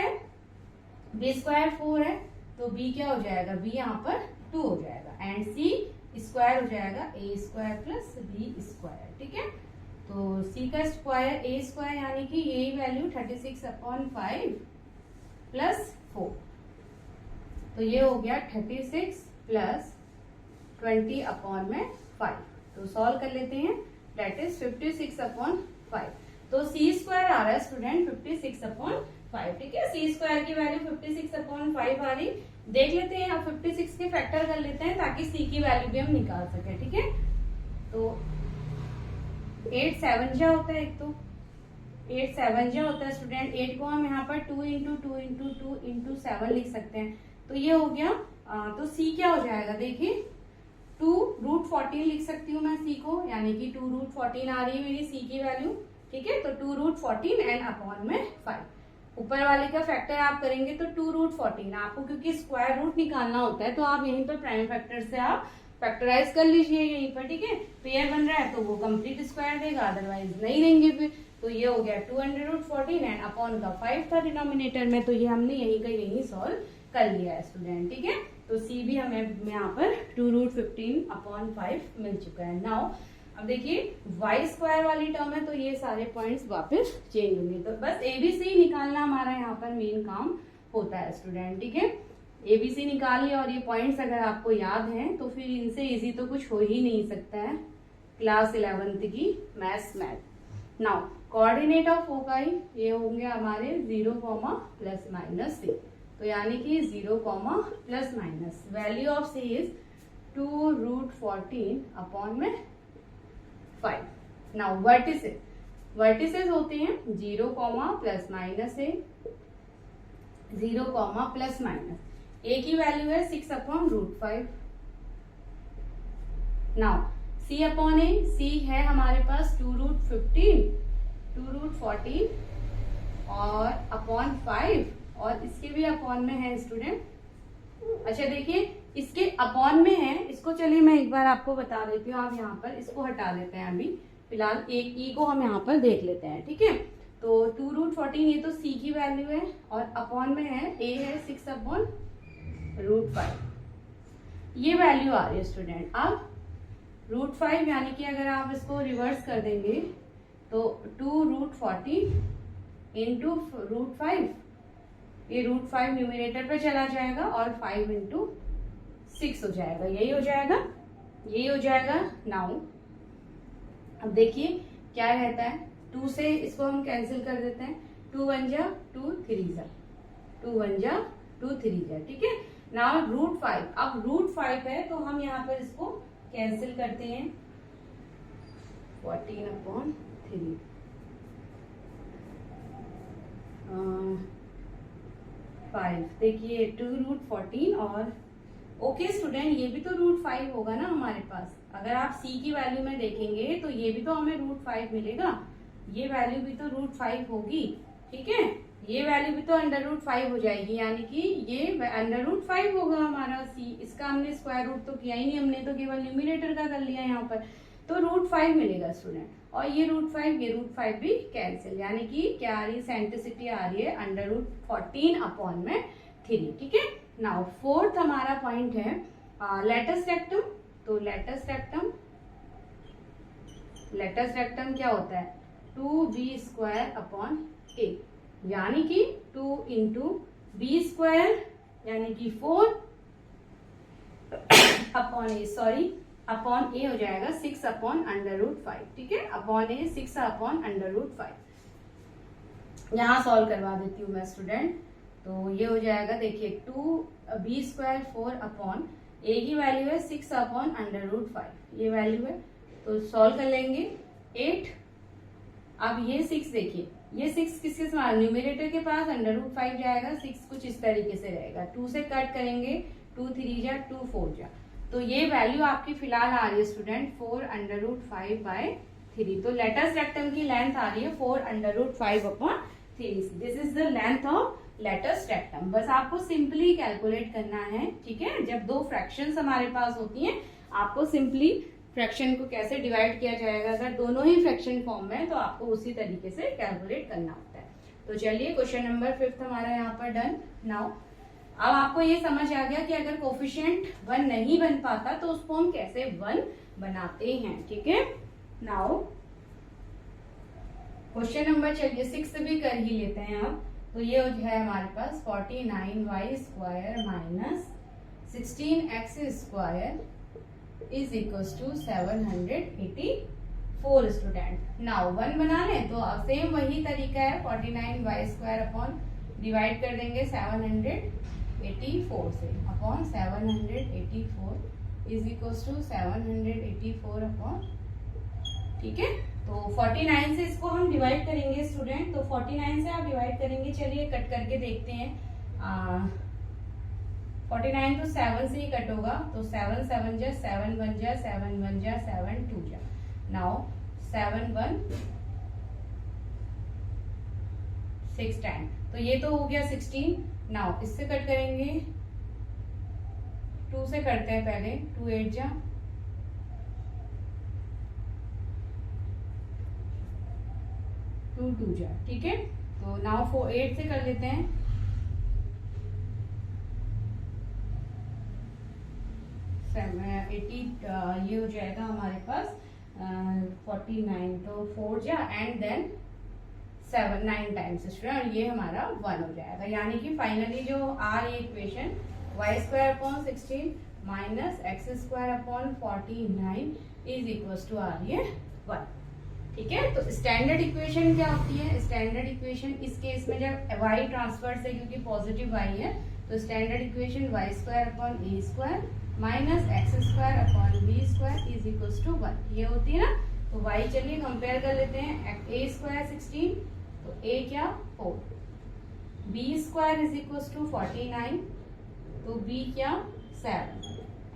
है तो b क्या हो जाएगा, b यहाँ पर 2 हो जाएगा, एंड c स्क्वायर हो जाएगा a² प्लस b², ठीक है। तो c का स्क्वायर a² यानी कि यही वैल्यू 36/5 प्लस 4, तो ये हो गया 36 प्लस 20/5। तो सॉल्व कर लेते हैं, दैट इज 56/5। तो c² आ रहा है स्टूडेंट 56/5, ठीक है। c² की वैल्यू 56/5 आ रही, देख लेते हैं, अब 56 के फैक्टर कर लेते हैं ताकि c की वैल्यू भी हम निकाल सके, ठीक है। तो 8 7 जा होता है, एक तो 8 7 जा होता है स्टूडेंट, 8 को हम यहाँ पर 2 × 2 × 2 × 7 लिख सकते हैं, तो ये हो गया। तो c क्या हो जाएगा, देखिए 2√14 लिख सकती हूँ मैं c को, यानी कि 2√14 आ रही है मेरी c की वैल्यू, ठीक है। तो 2√14 एंड अपॉन में 5, ऊपर वाले का फैक्टर आप करेंगे तो 2√14, आपको क्योंकि स्क्वायर रूट निकालना होता है तो आप यहीं पर प्राइम फैक्टर से आप फैक्टराइज कर लीजिए यहीं पर, ठीक है। पेयर बन रहा है तो वो कंप्लीट स्क्वायर देगा, अदरवाइज नहीं देंगे फिर। तो ये हो गया 2√14 एंड अपॉन का 5 था डिनोमिनेटर में, तो ये हमने यहीं का यहीं सॉल्व कर लिया है स्टूडेंट, ठीक है। तो c भी हमें यहाँ पर 2√15/5 मिल चुका है। नाउ अब देखिए y² वाली टर्म है तो ये सारे पॉइंट्स वापस चेंज होंगे, तो बस ABC निकालना हमारा यहाँ पर मेन काम होता है स्टूडेंट, ठीक है। ABC निकाल लिया और ये पॉइंट्स अगर आपको याद हैं तो फिर इनसे इजी तो कुछ हो ही नहीं सकता है क्लास 11th की math. Now coordinate of foci ये होंगे हमारे 0, ±c, तो यानी कि 0, ±, value of c is 2√14/5। Now vertices होते हैं 0, ±a, 0, ±, a की वैल्यू है 6/√5। नाउ c/a, c है हमारे पास 2√14 और अपॉन 5, और इसके भी अपॉन में है स्टूडेंट। अच्छा देखिए इसके अपॉन में है, इसको चलिए मैं एक बार आपको बता देती हूँ, आप यहाँ पर इसको हटा लेते हैं, अभी फिलहाल एक ई को हम यहाँ पर देख लेते हैं, ठीक है। तो 2√14 ये तो c की वैल्यू है और अपॉन में है a है 6/√5, ये वैल्यू आ रही है स्टूडेंट। अब √5 यानी कि अगर आप इसको रिवर्स कर देंगे तो 2√14 इंटू √5, ये √5 न्यूमिनेटर पे चला जाएगा और 5 × 6 हो जाएगा, यही हो जाएगा। नाउ अब देखिए क्या रहता है, 2 से इसको हम कैंसिल कर देते हैं, 2 1 जा 2 3 जा 2 1 जा 2 3 जा, ठीक है। नाउ √5, अब √5 है तो हम यहाँ पर इसको कैंसिल करते हैं, 14/3 5, देखिए 2√14 और ओके स्टूडेंट, ये भी तो √5 होगा ना हमारे पास। अगर आप c की वैल्यू में देखेंगे तो ये भी तो हमें √5 मिलेगा, ये वैल्यू भी तो √5 होगी, ठीक है। ये वैल्यू भी तो √5 हो जाएगी, यानी कि ये √5 होगा हमारा c। इसका हमने स्क्वायर रूट तो किया ही नहीं, हमने तो केवल न्यूमिनेटर का कर लिया यहाँ पर, तो √5 मिलेगा स्टूडेंट। और ये √5 भी कैंसिल, यानी कि क्या आ रही है, सेंटिसिटी आ रही है √14/3, ठीक है। नाउ फोर्थ हमारा पॉइंट है लेटस्ट रेक्टम। तो लेटस्ट रेक्टम क्या होता है, 2b² a, यानी कि 2 इंटू बी स्क्वायर यानी कि 4 अपॉन ए, सॉरी अपॉन ए हो जाएगा 6 अपॉन √5, ठीक है, अपॉन ए 6 अपॉन √5। यहाँ सॉल्व करवा देती हूँ मैं स्टूडेंट। तो ये हो जाएगा, देखिए 2b स्क्वायर 4 अपॉन ए की वैल्यू है 6 अपॉन √5, ये वैल्यू है। तो सॉल्व कर लेंगे 8। अब ये 6 देखिए, ये 6 किसके समान, न्यूमरेटर के पास √5 जाएगा, 6 कुछ इस तरीके से रहेगा, 2 से कट करेंगे, 2 3 जा 2 4 जा, तो ये वैल्यू आपकी फिलहाल आ रही है स्टूडेंट 4 √5/3। तो लेटस रेक्टम की लेंथ आ रही है 4 √5/3। This is the length of latus rectum. बस आपको सिंपली कैलकुलेट करना है, ठीक है। जब दो फ्रैक्शंस हमारे पास होती हैं, आपको सिंपली फ्रैक्शन को कैसे डिवाइड किया जाएगा, अगर दोनों ही फ्रैक्शन फॉर्म में है तो आपको उसी तरीके से कैलकुलेट करना होता है। तो चलिए क्वेश्चन नंबर 5 हमारा यहाँ पर डन। नाउ अब आपको ये समझ आ गया कि अगर कोफिशिएंट 1 नहीं बन पाता तो उसको हम कैसे 1 बनाते हैं, ठीक है। नाउ क्वेश्चन नंबर चलिए 6 भी कर ही लेते हैं अब। तो ये है हमारे पास 49y square minus 16x square is equals to 784 student. Now 1 बना लें तो सेम वही तरीका है, 49y स्क्वायर अपॉन डिवाइड कर देंगे 784 से, upon 784 is equals to 784 upon, ठीक है। तो 49 से इसको हम डिवाइड करेंगे स्टूडेंट, तो 49 से आप डिवाइड करेंगे, चलिए कट करके देखते हैं। 49 तो 7 से ही कट होगा, तो 7 7 जा 7 1 जा 7 1 जा 7 2 जा। नाउ 7 1 6 10, तो ये तो हो गया 16। नाउ इससे कट करेंगे, 2 से करते हैं पहले, 2 8 जा 2 2 जा, ठीक है। तो नाउ 4 8 से कर लेते हैं, 80, ये हो जाएगा हमारे पास 49, तो 4 जा एंड देन 7 9 टाइम्स स्टूडेंट, ये हमारा 1 हो जाएगा। यानी कि फाइनली जो आ रही equation y square upon 16 minus x square upon 49 is equals to आ रही है 1, ठीक है। तो स्टैंडर्ड इक्वेशन क्या होती है, स्टैंडर्ड इक्वेशन इस केस में जब y ट्रांसफर से, क्योंकि पॉजिटिव y है, तो standard equation y square upon a square minus x square upon b square is equals to 1, ये होती है ना। तो y चलिए कंपेयर कर लेते हैं, a स्क्वायर 16, तो a क्या 4, b square is equals to 49, तो b क्या 7,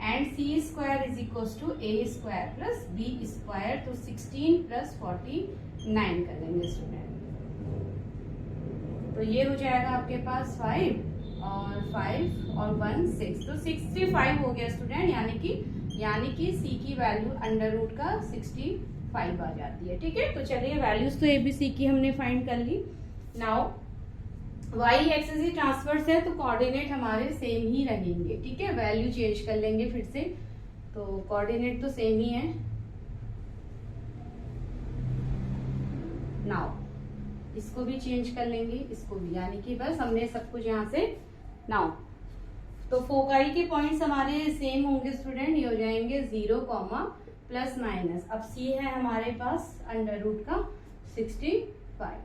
and c square is equals to a square plus b square, तो 16 प्लस 49 कर देंगे स्टूडेंट। तो ये हो जाएगा आपके पास 5 और 5 और 1 6, तो 65 हो गया स्टूडेंट। यानी कि c की वैल्यू अंडर रूट का 65 आ जाती है, ठीक है। तो चलिए वैल्यूज तो ABC की हमने फाइंड कर ली। नाउ y एक्सिस ही ट्रांसवर्स है, तो कोऑर्डिनेट हमारे सेम ही रहेंगे, ठीक है। वैल्यू चेंज कर लेंगे फिर से, तो कोऑर्डिनेट तो सेम ही है। नाउ इसको भी चेंज कर लेंगे, इसको भी, यानी कि बस हमने सब कुछ यहाँ से। नाउ तो फोकाई के पॉइंट्स हमारे सेम होंगे स्टूडेंट, ये हो जाएंगे 0, प्लस माइनस। अब c है हमारे पास अंडर रूट का 65,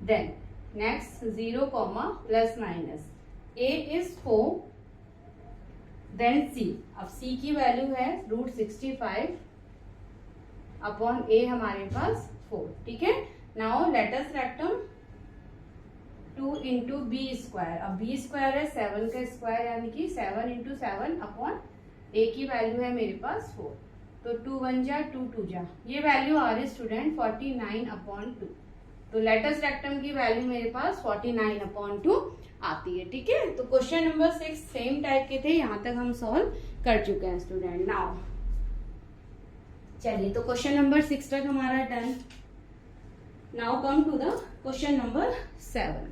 then next 0, plus minus, a is 4, then c। अब c की वैल्यू है √65 अपॉन a हमारे पास 4, ठीक है। Now latus rectum 2 into B square, अब बी स्क्वायर है 7 का स्क्वायर, यानी कि 7 इंटू 7 अपॉन a की वैल्यू है मेरे पास 4, तो 2 1 जा 2 2 जा, ये वैल्यू आ रही है स्टूडेंट 49 अपॉन 2। तो लेटस रेक्टम की वैल्यू मेरे पास 49 अपॉन 2 आती है, ठीक है। तो क्वेश्चन नंबर 6 सेम टाइप के थे, यहाँ तक हम सॉल्व कर चुके हैं स्टूडेंट। नाउ चलिए, तो क्वेश्चन नंबर 6 तक हमारा done. Now come to the question number 7।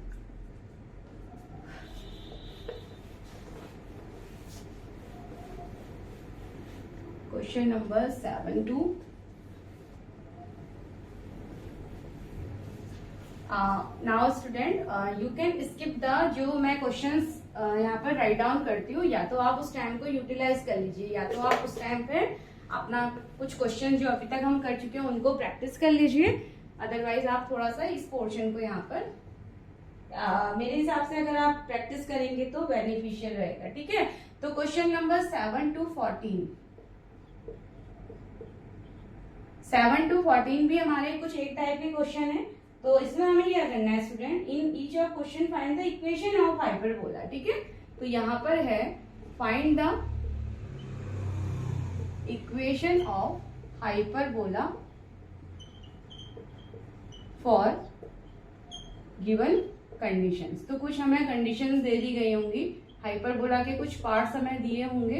Question number 7 to now student you can skip the जो मैं क्वेश्चंस यहाँ पर राइट डाउन करती हूँ, या तो आप उस टाइम को यूटिलाइज कर लीजिए, या तो आप उस टाइम पे अपना कुछ क्वेश्चन जो अभी तक हम कर चुके हैं उनको प्रैक्टिस कर लीजिए। अदरवाइज आप थोड़ा सा इस पोर्शन को यहाँ पर मेरे हिसाब से अगर आप प्रैक्टिस करेंगे तो बेनिफिशियल रहेगा। ठीक है, तो क्वेश्चन नंबर 7 to 14, 7 to 14 भी हमारे कुछ एक टाइप के क्वेश्चन है। तो इसमें हमें क्या करना है student, in each of question find the equation of hyperbola. ठीक है, तो यहाँ पर है find the equation of hyperbola for given conditions. तो कुछ हमें कंडीशंस दे दी गई होंगी, हाइपरबोला के कुछ पार्ट्स हमें दिए होंगे,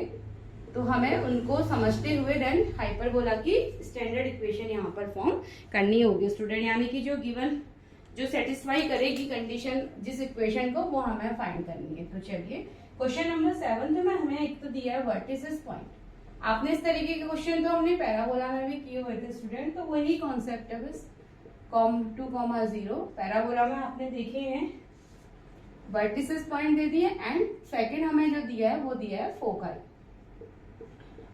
तो हमें उनको समझते हुए देन हाइपरबोला की स्टैंडर्ड इक्वेशन यहाँ पर फॉर्म करनी होगी स्टूडेंट, यानी कि जो गिवन जो सेटिस्फाई करेगी कंडीशन जिस इक्वेशन को, वो हमें फाइंड करनी है। तो चलिए क्वेश्चन नंबर 7 में हमें एक तो दिया है वर्टिसेस पॉइंट। आपने इस तरीके के क्वेश्चन तो हमने पैराबोला में भी किए हुए थे स्टूडेंट, तो वही कॉन्सेप्ट है बस। 2,0 पैराबोला में आपने देखे हैं, वर्टिसेस पॉइंट दे दिए एंड सेकंड हमें जो दिया है वो दिया है फोकाई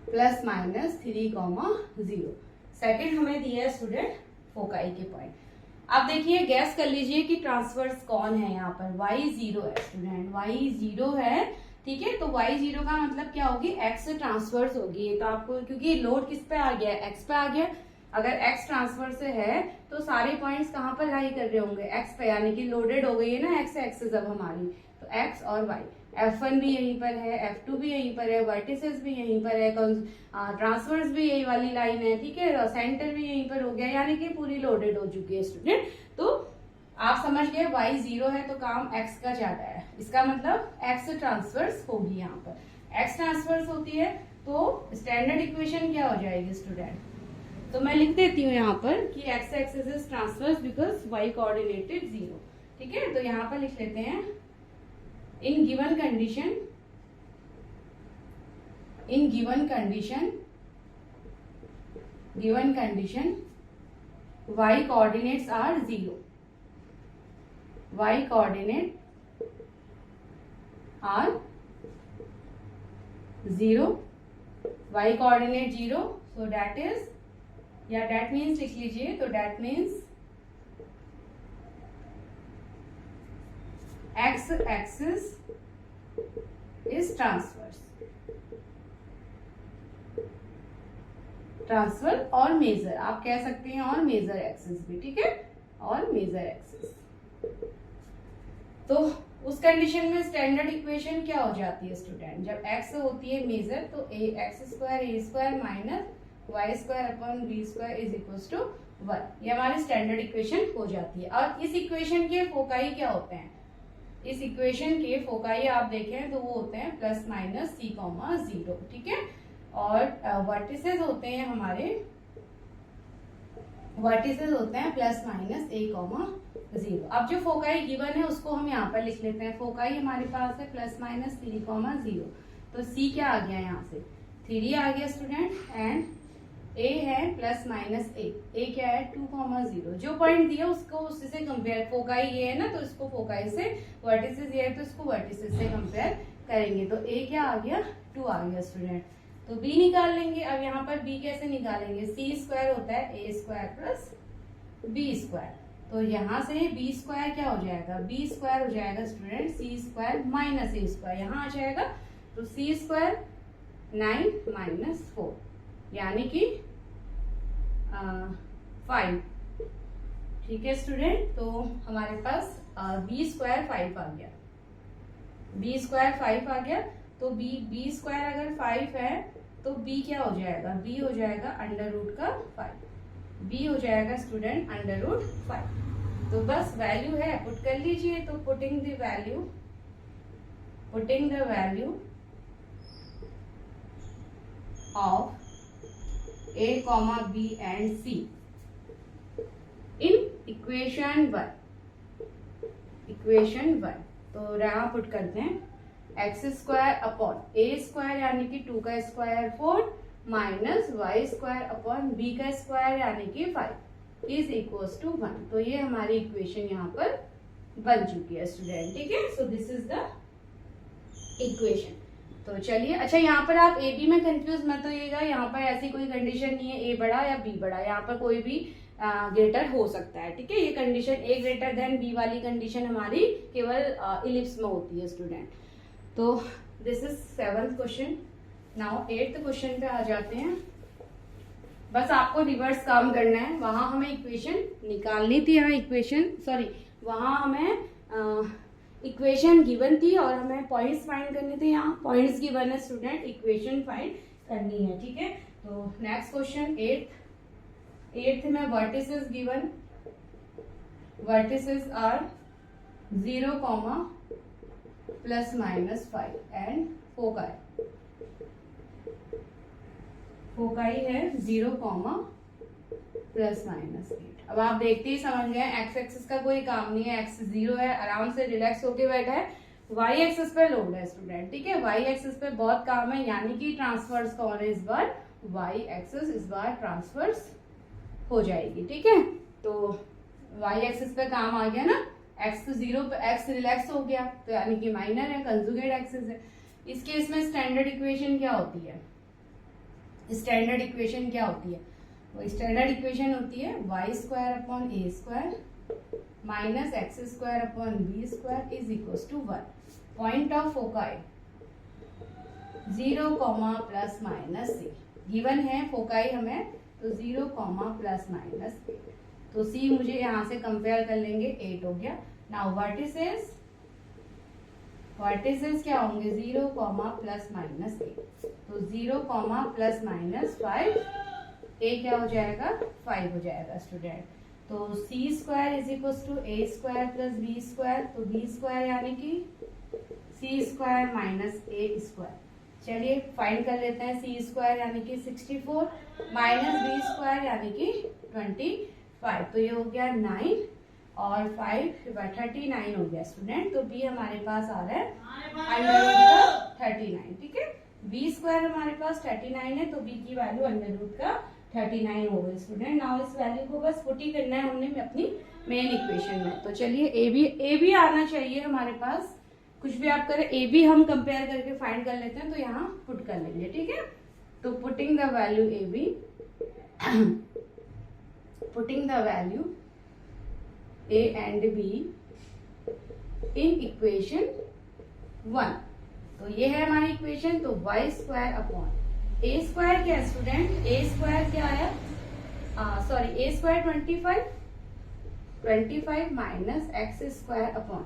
±3,0। सेकंड हमें दिया है स्टूडेंट फोकाई के पॉइंट। आप देखिए गैस कर लीजिए कि ट्रांसवर्स कौन है यहाँ पर, y0 है स्टूडेंट, y0 है। ठीक है, तो y0 का मतलब क्या होगी, x ट्रांसवर्स होगी। तो आपको क्योंकि लोड किस पे आ गया, x पे आ गया, अगर x ट्रांसफर से है तो सारे पॉइंट्स कहाँ पर लाई कर रहे होंगे, x पे, यानी कि लोडेड हो गई है ना x एक्सिस अब हमारी, तो x और y, F1 भी यहीं पर है, F2 भी यहीं पर है, वर्टिसेस भी यहीं पर है, ट्रांसफर्स भी यही वाली लाइन है। ठीक है, सेंटर भी यहीं पर हो गया, यानी कि पूरी लोडेड हो चुकी है स्टूडेंट। तो आप समझ गए y0 है तो काम x का ज्यादा है, इसका मतलब x ट्रांसफर्स होगी। यहाँ पर x ट्रांसफर्स होती है तो स्टैंडर्ड इक्वेशन क्या हो जाएगी स्टूडेंट, तो मैं लिख देती हूँ यहाँ पर कि x axis is transverse because y coordinated 0। ठीक है, तो यहाँ पर लिख लेते हैं in given condition y coordinates are 0, y coordinate are 0, y coordinate 0, so that is, या डेट मीन्स लिख लीजिए, तो that means x axis is transverse और मेजर, आप कह सकते हैं और मेजर एक्सिस भी। ठीक है, और मेजर एक्सिस, तो उस कंडीशन में स्टैंडर्ड इक्वेशन क्या हो जाती है स्टूडेंट, जब x होती है मेजर तो x² a² minus y² upon b² is equal to 1, ये हमारी स्टैंडर्ड इक्वेशन हो जाती है। और इस इक्वेशन के फोकाई क्या होते हैं, इस इक्वेशन के फोकाई आप देखें तो वो होते हैं ±c,0। ठीक है, और वर्टिसेस होते हैं हमारे, वर्टिसेस होते हैं ±a,0। अब जो फोकाई गिवन है उसको हम यहाँ पर लिख लेते हैं, फोकाई हमारे पास है ±3,0, तो c क्या आ गया यहाँ से 3 आ गया स्टूडेंट, एंड a है ±a क्या है 2,0। जो पॉइंट दिया उसको उससे कंपेयर, फोकाई ये है ना तो इसको फोकाई से, वर्टिसेस ये है तो इसको वर्टिसेस से कंपेयर करेंगे, तो a क्या आ गया 2 आ गया स्टूडेंट। तो b निकाल लेंगे। अब यहाँ पर b कैसे निकालेंगे, c² होता है a² प्लस b², तो यहाँ से b² क्या हो जाएगा, b² हो जाएगा स्टूडेंट c² माइनस a², यहाँ आ जाएगा, तो c² 9 - 4 यानी कि 5। ठीक है स्टूडेंट, तो हमारे पास b² 5 आ गया, b² 5 आ गया, तो b² अगर 5 है तो b क्या हो जाएगा, b हो जाएगा √5, b हो जाएगा स्टूडेंट √5। तो बस वैल्यू है पुट कर लीजिए, तो putting the value of a, b and c in equation 1, तो यहाँ पुट करते हैं x² अपॉन a² यानी कि 2 का square 4 minus y² upon b का स्क्वायर यानी कि 5। Is equals to 1। तो ये हमारी इक्वेशन यहाँ पर बन चुकी है स्टूडेंट, ठीक है। सो दिस इज द इक्वेशन। तो चलिए, अच्छा यहाँ पर आप ए बी में कंफ्यूज मत होइएगा, यहाँ पर ऐसी कोई कंडीशन नहीं है ए बड़ा या बी बड़ा, यहाँ पर कोई भी ग्रेटर हो सकता है, ठीक है। ये कंडीशन ए ग्रेटर देन बी वाली कंडीशन हमारी केवल इलिप्स में होती है स्टूडेंट। तो this is 7th question. Now 8th question पे आ जाते हैं। बस आपको रिवर्स काम करना है, वहां हमें इक्वेशन निकालनी थी, यहाँ इक्वेशन सॉरी वहां हमें इक्वेशन गिवन थी और हमें पॉइंट्स फाइंड करने थे। यहाँ पॉइंट्स गिवन है स्टूडेंट, इक्वेशन फाइंड करनी है, ठीक है। तो नेक्स्ट क्वेश्चन 8th में vertices given, vertices are 0, ±5 and foci, foci है 0, ±8। अब आप देखते ही समझ गए एक्स एक्सिस का कोई काम नहीं है, एक्स 0 है, आराम से रिलैक्स होके बैठा है। वाई एक्सिस पे लोड है स्टूडेंट, ठीक है। वाई एक्सिस पे बहुत काम है, यानी कि ट्रांसफर्स कौन है इस बार, वाई एक्सिस इस बार ट्रांसफर्स हो जाएगी, ठीक है। तो वाई एक्सिस पे काम आ गया ना, एक्स तो 0 पे, एक्स रिलैक्स हो गया तो यानी कि माइनर है, कंजुगेट एक्सिस है। इस केस में स्टैंडर्ड इक्वेशन क्या होती है, स्टैंडर्ड इक्वेशन क्या होती है, वो स्टैंडर्ड इक्वेशन होती है y² upon a² -x² upon b² is equals to 1। Point of foci 0, ±a given है, फोकाई हमें तो 0, ±8। तो c मुझे यहाँ से कंपेयर कर लेंगे, 8 हो गया। नाउ वर्टिसेस, वर्टिसेस क्या होंगे 0, ±8। तो 0, ±5, a क्या हो जाएगा 5 हो जाएगा स्टूडेंट। तो c² is equal to a² plus b², तो b² यानी कि c² माइनस a²। चलिए फाइंड कर लेते हैं, c² यानी कि 64 माइनस b² यानी कि 25, तो ये हो गया 9 और 5 39 हो गया स्टूडेंट। तो b हमारे पास आ रहा है √39, ठीक है। b² हमारे पास 39 है, तो b की वैल्यू √39 हो गई स्टूडेंट। नाउ इस वैल्यू को बस पुट ही करना है हमने अपनी मेन इक्वेशन में। तो चलिए ए बी आना चाहिए हमारे पास, कुछ भी आप करें ए बी हम कंपेयर करके फाइंड कर लेते हैं, तो यहाँ पुट कर लेंगे, ठीक है। तो putting the value A B, putting the value a and b in equation 1। तो ये है हमारी इक्वेशन। तो y² अपॉन a² क्या है स्टूडेंट, a² क्या आया, sorry a² 25 minus x² upon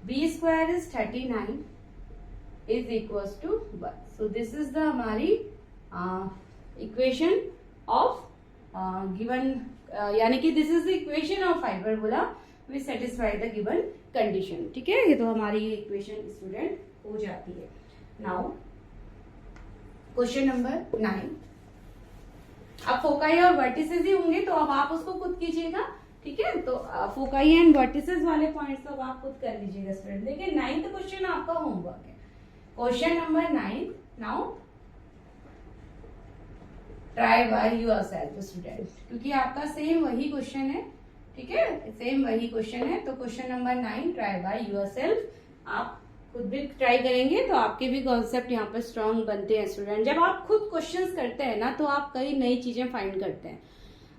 b² is 39 is equals to 1। So this is the हमारी इक्वेशन ऑफ गिवन, यानी कि this is the equation of hyperbola which satisfy the given condition, ठीक है। ये तो हमारी इक्वेशन स्टूडेंट हो जाती है। Now question number 9। अब फोकाई और वर्टिसेस ही होंगे, तो अब आप उसको खुद कीजिएगा, ठीक है। तो फोकाई एंड वर्टिसेस वाले पॉइंट्स तो आप खुद कर लीजिएगा स्टूडेंट। देखिए 9th क्वेश्चन आपका होमवर्क है, question number 9। Now try by yourself student, क्योंकि आपका सेम वही क्वेश्चन है, ठीक है, सेम वही क्वेश्चन है। तो question number 9 try by yourself, आप खुद भी ट्राई करेंगे तो आपके भी कॉन्सेप्ट यहाँ पर स्ट्रांग बनते हैं स्टूडेंट। जब आप खुद क्वेश्चंस करते हैं ना, तो आप कई नई चीजें फाइंड करते हैं।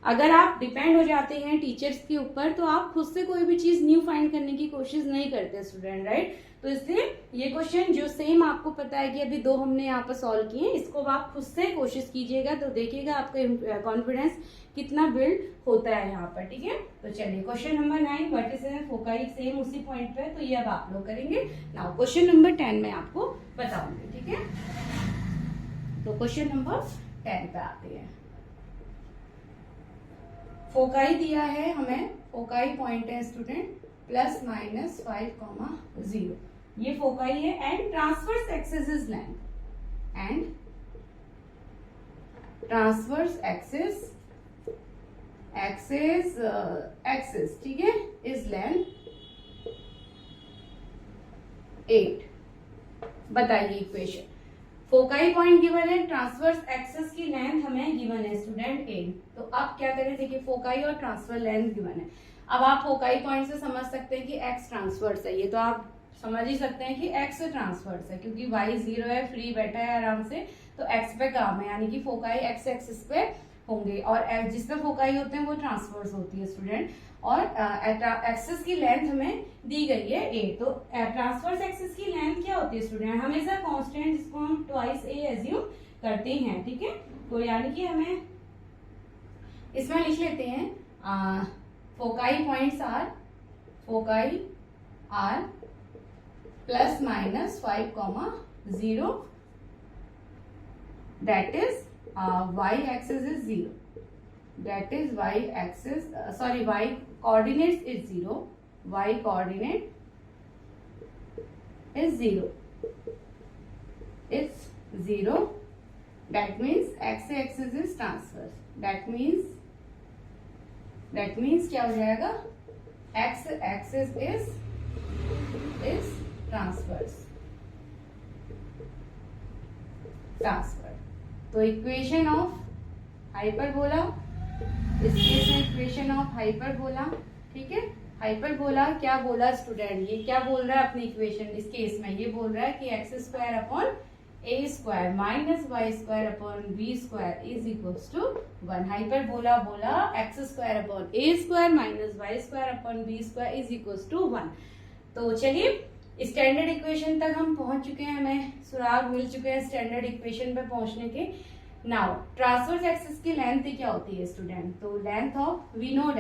अगर आप डिपेंड हो जाते हैं टीचर्स के ऊपर, तो आप खुद से कोई भी चीज न्यू फाइंड करने की कोशिश नहीं करते स्टूडेंट, राइट। तो इसलिए ये क्वेश्चन जो सेम आपको पता है कि अभी 2 हमने यहाँ पर सॉल्व किए, इसको आप खुद से कोशिश कीजिएगा, तो देखिएगा आपका कॉन्फिडेंस कितना बिल्ड होता है यहाँ पर, ठीक है। तो चलिए question number 9 vertices and foci same उसी पॉइंट पे, तो ये अब आप लोग करेंगे। नाउ क्वेश्चन नंबर 10 में आपको बताऊंगी, ठीक है। तो क्वेश्चन नंबर 10 पे आते हैं। फोकाई दिया है हमें, फोकाई पॉइंट है स्टूडेंट ±5, 0, ये फोकाई है and transverse axis is length, and transverse axis axis ठीक है इज लेंथ 8। बताइए इक्वेशन। फोकाई पॉइंट गिवन है, ट्रांसवर्स एक्सिस की लेंथ हमें गिवन है स्टूडेंट ए। तो अब क्या करें, देखिए फोकाई और ट्रांसफर लेंथ गिवन है। अब आप फोकाई पॉइंट से समझ सकते हैं कि एक्स ट्रांसवर्स है, ये तो आप समझ ही सकते हैं कि एक्स ट्रांसवर्स है, क्योंकि वाई 0 है, फ्री बैठा है आराम से, तो एक्स पे काम है, यानी कि फोकाई एक्स एक्सिस पे होंगे, और जिसमें फोकाई होते हैं वो ट्रांसवर्स होती है स्टूडेंट। और एक्सिस की लेंथ हमें दी गई है ए। तो ट्रांसवर्स एक्सिस की लेंथ क्या होती है स्टूडेंट, हमेशा कांस्टेंट, जिसको हम ट्वाइस ए एज्यूम करते हैं, ठीक है। तो यानी कि हमें इसमें लिख लेते हैं foci points are, foci are plus minus 5,0, that is y axis is 0, that is y axis sorry y coordinates is 0, y coordinate is 0, it's 0, that means x axis is transverse, that means क्या हो जाएगा, x axis is transverse। तो equation of hyperbola, इस case में equation of hyperbola, ठीक है। Hyperbola क्या बोला स्टूडेंट, ये क्या बोल रहा है अपनी इक्वेशन, इस केस में ये बोल रहा है कि x square upon A square minus Y square upon B square is equals to 1। Hyperbola बोला x square upon A square minus Y square upon B square is equals to 1। तो चलिए स्टैंडर्ड इक्वेशन तक हम पहुंच चुके हैं, हमें सुराग मिल चुके हैं स्टैंडर्ड इक्वेशन पे पहुंचने के। नाउ ट्रांसवर्स एक्सिस की लेंथ क्या होती है स्टूडेंट, तो length of we know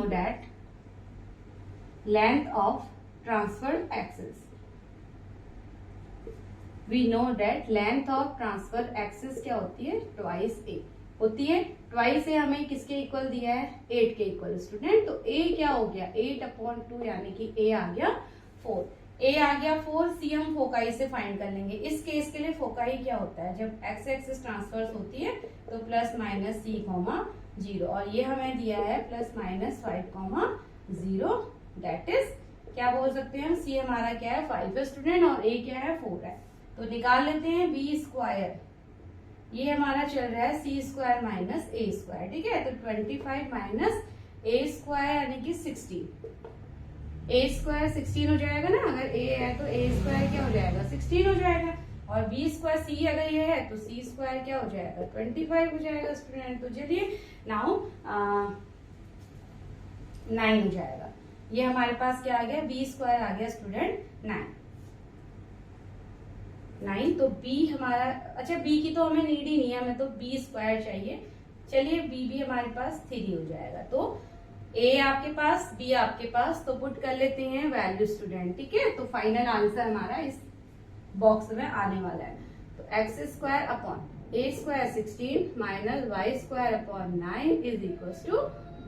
that length of transverse axis, we know that length of transverse axis क्या होती है, ट्वाइस ए होती है। ट्वाइस ए हमें किसके इक्वल दिया है, 8 के इक्वल स्टूडेंट। तो ए क्या हो गया, 8/2, यानी कि ए आ गया 4, ए आ गया 4। सी हम फोकाई से फाइंड कर लेंगे। इस केस के लिए फोकाई क्या होता है, जब एक्स एक्सिस ट्रांसफर्स होती है तो प्लस माइनस सी कॉमा 0, और ये हमें दिया है प्लस माइनस 5,0, दैट इज क्या बोल सकते हैं हम, सी हमारा क्या है 5 है स्टूडेंट, और ए क्या है 4 है। तो निकाल लेते हैं बी स्क्वायर, ये हमारा चल रहा है सी स्क्वायर माइनस ए स्क्वायर, ठीक है। तो 25 माइनस ए स्क्वायर यानी कि 16, ए स्क्वायर 16 हो जाएगा ना, अगर ए है तो ए स्क्वायर क्या हो जाएगा 16 हो जाएगा, और बी स्क्वायर सी अगर ये है तो सी स्क्वायर क्या हो जाएगा 25 हो जाएगा स्टूडेंट। तो चलिए नाउ 9 हो जाएगा, ये हमारे पास क्या आ गया, बी स्क्वायर आ गया स्टूडेंट 9। तो बी हमारा, अच्छा बी की तो हमें नीड ही नहीं है, हमें तो बी स्क्वायर चाहिए। चलिए बी भी हमारे पास 3 हो जाएगा। तो ए आपके पास, बी आपके पास, तो पुट कर लेते हैं वैल्यू स्टूडेंट, ठीक है। तो फाइनल आंसर हमारा इस बॉक्स में आने वाला है। तो x square upon A square 16 minus Y square upon 9 is equal to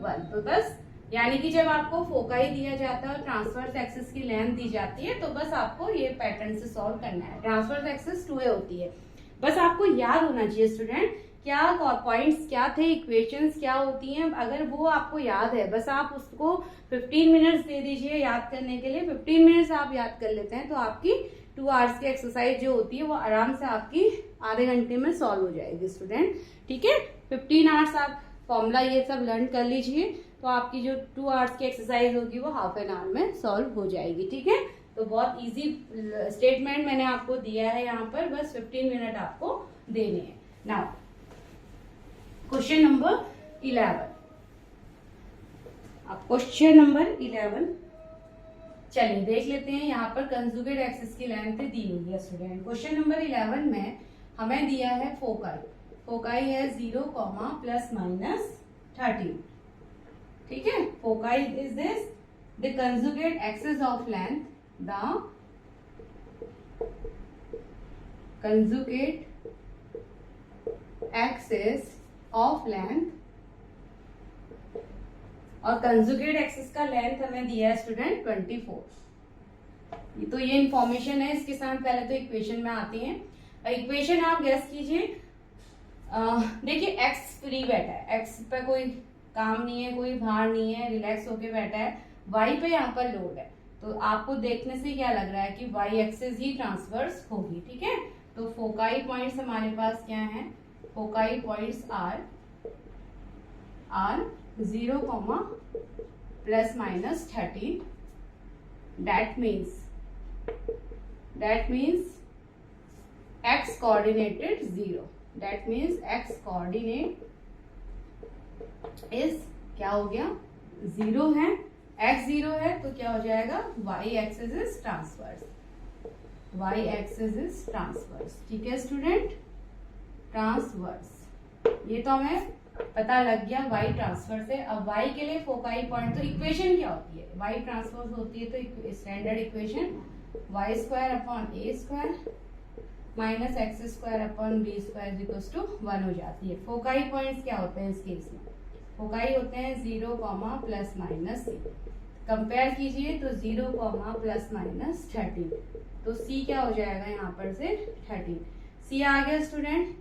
1। तो बस यानी कि जब आपको फोकाई दिया जाता है और ट्रांसवर्स एक्सिस की लेंथ दी जाती है, तो बस आपको ये पैटर्न से सॉल्व करना है। ट्रांसवर्स एक्सिस 2a होती है, बस आपको याद होना चाहिए स्टूडेंट क्या पॉइंट्स क्या थे, इक्वेशंस क्या होती हैं। अगर वो आपको याद है, बस आप उसको 15 मिनट्स दे दीजिए याद करने के लिए। 15 मिनट्स आप याद कर लेते हैं तो आपकी 2 आवर्स की एक्सरसाइज जो होती है वो आराम से आपकी आधे घंटे में सॉल्व हो जाएगी स्टूडेंट, ठीक है। 15 आवर्स आप फॉर्मूला ये सब लर्न कर लीजिए, तो आपकी जो 2 आवर्स की एक्सरसाइज होगी वो हाफ एन आवर में सॉल्व हो जाएगी, ठीक है। तो बहुत इजी स्टेटमेंट मैंने आपको दिया है यहाँ पर, बस 15 मिनट आपको देने हैं। नाउ क्वेश्चन नंबर 11, अब क्वेश्चन नंबर 11 चलिए देख लेते हैं। यहाँ पर कंजुगेट एक्सिस की लेंथ दी हुई है स्टूडेंट। क्वेश्चन नंबर 11 में हमें दिया है फोकाई, फोकाई है 0, प्लस माइनस 13, ठीक है। Foci is this the conjugate axis of length, the conjugate axis of length, और कंजुगेट एक्सिस का लेंथ हमें दिया है स्टूडेंट 24। तो ये इंफॉर्मेशन है, इसके साथ पहले तो इक्वेशन में आती है। इक्वेशन आप गेस कीजिए। देखिए एक्स फ्री बैठा है, एक्स पे कोई काम नहीं है, कोई भार नहीं है, रिलैक्स होके बैठा है। वाई पे यहाँ पर लोड है, तो आपको देखने से क्या लग रहा है कि वाई एक्सिस ही ट्रांसवर्स होगी, ठीक है। तो फोकाई पॉइंट्स हमारे पास क्या है, foci points are 0, ±13. That means x coordinated 0. That means x coordinate is क्या हो गया, 0 है, x 0 है तो क्या हो जाएगा, y axis is transverse, y axis is transverse, ठीक है स्टूडेंट, ट्रांसवर्स। ये तो हमें पता लग गया y ट्रांसवर्स है। अब y के लिए फोकाई पॉइंट, तो इक्वेशन क्या होती है, y ट्रांसवर्स होती है तो standard equation y square upon a square minus x square upon B square equals to 1 हो जाती है। फोकाई पॉइंट्स क्या होते हैं इस केस में, फोकाई होते हैं 0, ±c। कंपेयर कीजिए तो 0, ±13, तो c क्या हो जाएगा यहाँ पर से 13। c आ गया स्टूडेंट।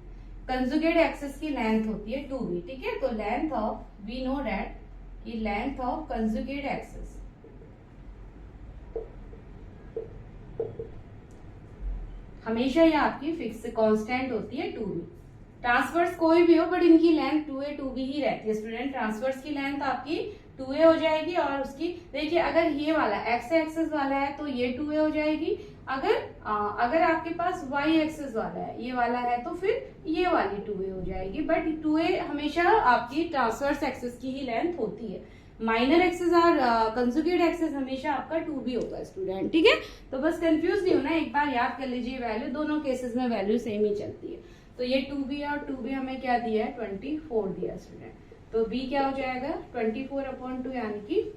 कंजुगेट एक्सिस की लेंथ होती है 2b, ठीक है। तो length of, we know that कि लेंथ ऑफ कंजुगेट एक्सिस हमेशा ये आपकी फिक्स कांस्टेंट होती है 2b। ट्रांसवर्स कोई भी हो बट इनकी लेंथ 2a 2b ही रहती है स्टूडेंट। ट्रांसवर्स की लेंथ आपकी 2a हो जाएगी और उसकी, देखिए अगर ये वाला x एक्सिस वाला है तो ये 2a हो जाएगी, अगर आपके पास y एक्सिस वाला है, ये वाला है, तो फिर ये वाली 2a हो जाएगी। बट 2a हमेशा आपकी ट्रांसवर्स एक्सिस की ही लेंथ होती है। माइनर एक्सिस और कंजुगेट एक्सिस हमेशा आपका 2b होगा स्टूडेंट, ठीक है। तो बस कंफ्यूज नहीं होना, एक बार याद कर लीजिए वैल्यू, दोनों केसेस में वैल्यू सेम ही चलती है। तो ये 2b और 2b हमें क्या दिया है, 24 दिया स्टूडेंट। तो b क्या हो जाएगा 24/2 यानी कि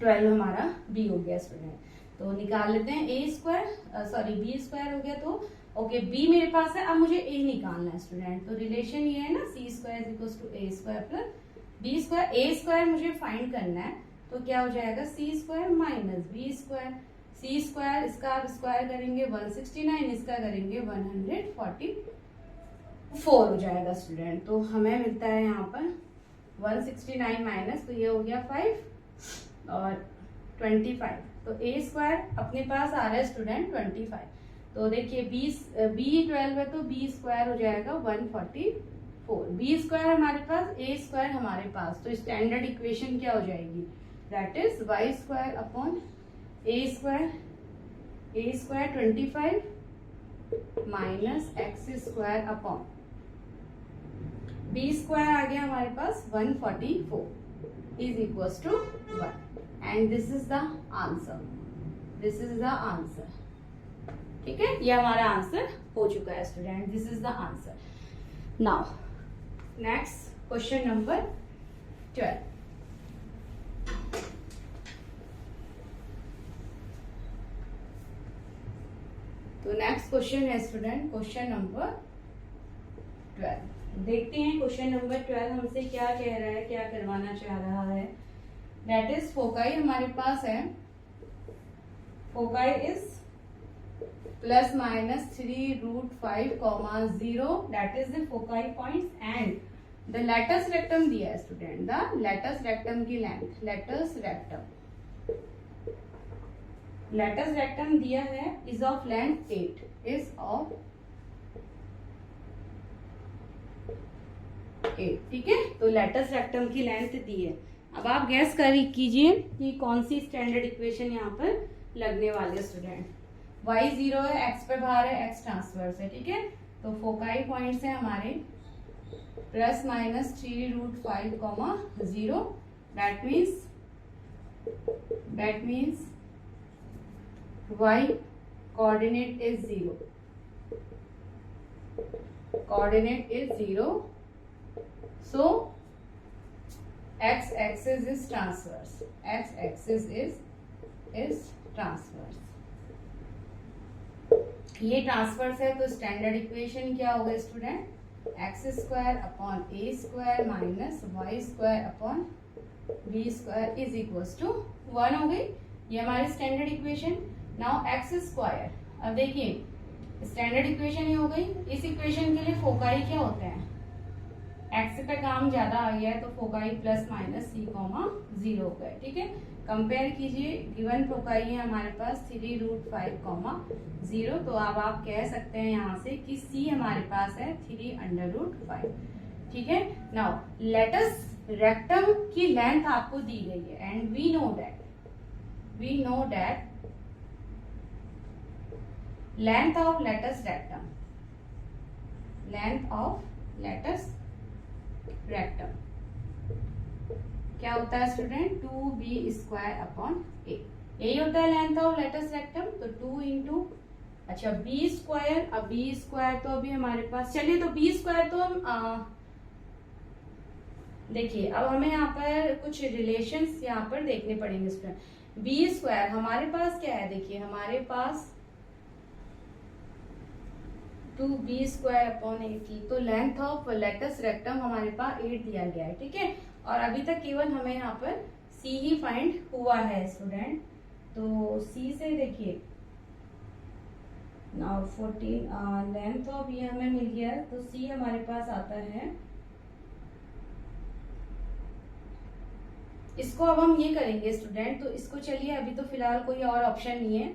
12 हमारा b हो गया स्टूडेंट। तो निकाल लेते हैं a square, sorry b square हो गया, तो ओके b मेरे पास है, अब मुझे a निकालना है स्टूडेंट। तो रिलेशन ये है ना, c square equals to a square plus b square. a square मुझे फाइंड करना है, तो क्या हो जाएगा c square minus b square. c square, इसका आप स्क्वायर करेंगे 169, इसका करेंगे 144 हो जाएगा स्टूडेंट। तो हमें मिलता है यहाँ पर 169 माइनस, तो ये हो गया 5 और 25। तो a स्क्वायर अपने पास आ रहा है स्टूडेंट 25। तो देखिए b 12 है तो b स्क्वायर हो जाएगा 144। b स्क्वायर हमारे पास, a स्क्वायर हमारे पास, तो स्टैंडर्ड इक्वेशन क्या हो जाएगी, that is y square upon a square 25 minus x square upon b square आ गया हमारे पास 144 is equals to 1 and this is the answer, this is the answer, ठीक है। ये हमारा आंसर हो चुका है student, this is the answer. Now next question number 12। तो नेक्स्ट क्वेश्चन है स्टूडेंट क्वेश्चन नंबर 12। देखते हैं क्वेश्चन नंबर 12 हमसे क्या कह रहा है, क्या करवाना चाह रहा है। दैट इज फोकाई हमारे पास है, foci is ±3√5, 0, that is the foci points and the latus rectum दिया है स्टूडेंट, द लेटस रेक्टम की लेंथ, लेटस रेक्टम दिया है is of length 8, is of 8, ठीक है। तो लेटस रेक्टम की लेंथ दी है। अब आप गैस कीजिए कि कौन सी स्टैंडर्ड इक्वेशन यहाँ पर लगने वाले स्टूडेंट। y 0 है, x पे बाहर है, x ट्रांसवर्स है, ठीक है। तो फोकाई पॉइंट्स है हमारे ±3√5, 0, that means y coordinate is 0, so x axis is transverse, ये ट्रांसवर्स है। तो स्टैंडर्ड इक्वेशन क्या होगा student, x square upon A square minus Y square upon B square is equals to 1 हो गई। ये हमारी standard equation. Now x square, अब देखिए स्टैंडर्ड इक्वेशन ये हो गई। इस इक्वेशन के लिए फोकाई क्या होते हैं, एक्स का काम ज्यादा आ गया है तो foci plus minus C comma 0 हो गए, ठीक है। कंपेयर कीजिए, गिवन फोकाई है हमारे पास 3√5, 0, तो अब आप कह सकते हैं यहाँ से कि सी हमारे पास है 3√5, ठीक है। नाउ लेटस रेक्टम की लेंथ आपको दी गई है and we know that length of latus rectum क्या होता है स्टूडेंट, 2b² यही होता है लेंथ ऑफ लेटस रेक्टम। तो 2 इंटू अच्छा b², अब b² तो अभी हमारे पास, चलिए तो b² तो हम देखिए अब हमें यहाँ पर कुछ रिलेशंस यहाँ पर देखने पड़ेंगे स्टूडेंट। b² हमारे पास क्या है, देखिए हमारे पास 2b²/8, तो लेंथ ऑफ लेटस रेक्टम हमारे पास 8 दिया गया है, ठीक है। और अभी तक केवल हमें यहाँ पर c ही फाइंड हुआ है स्टूडेंट। तो c से देखिए नाउ 14 लेंथ ऑफ ये हमें मिल गया है, तो c हमारे पास आता है, इसको अब हम ये करेंगे स्टूडेंट। तो इसको चलिए अभी तो फिलहाल कोई और ऑप्शन नहीं है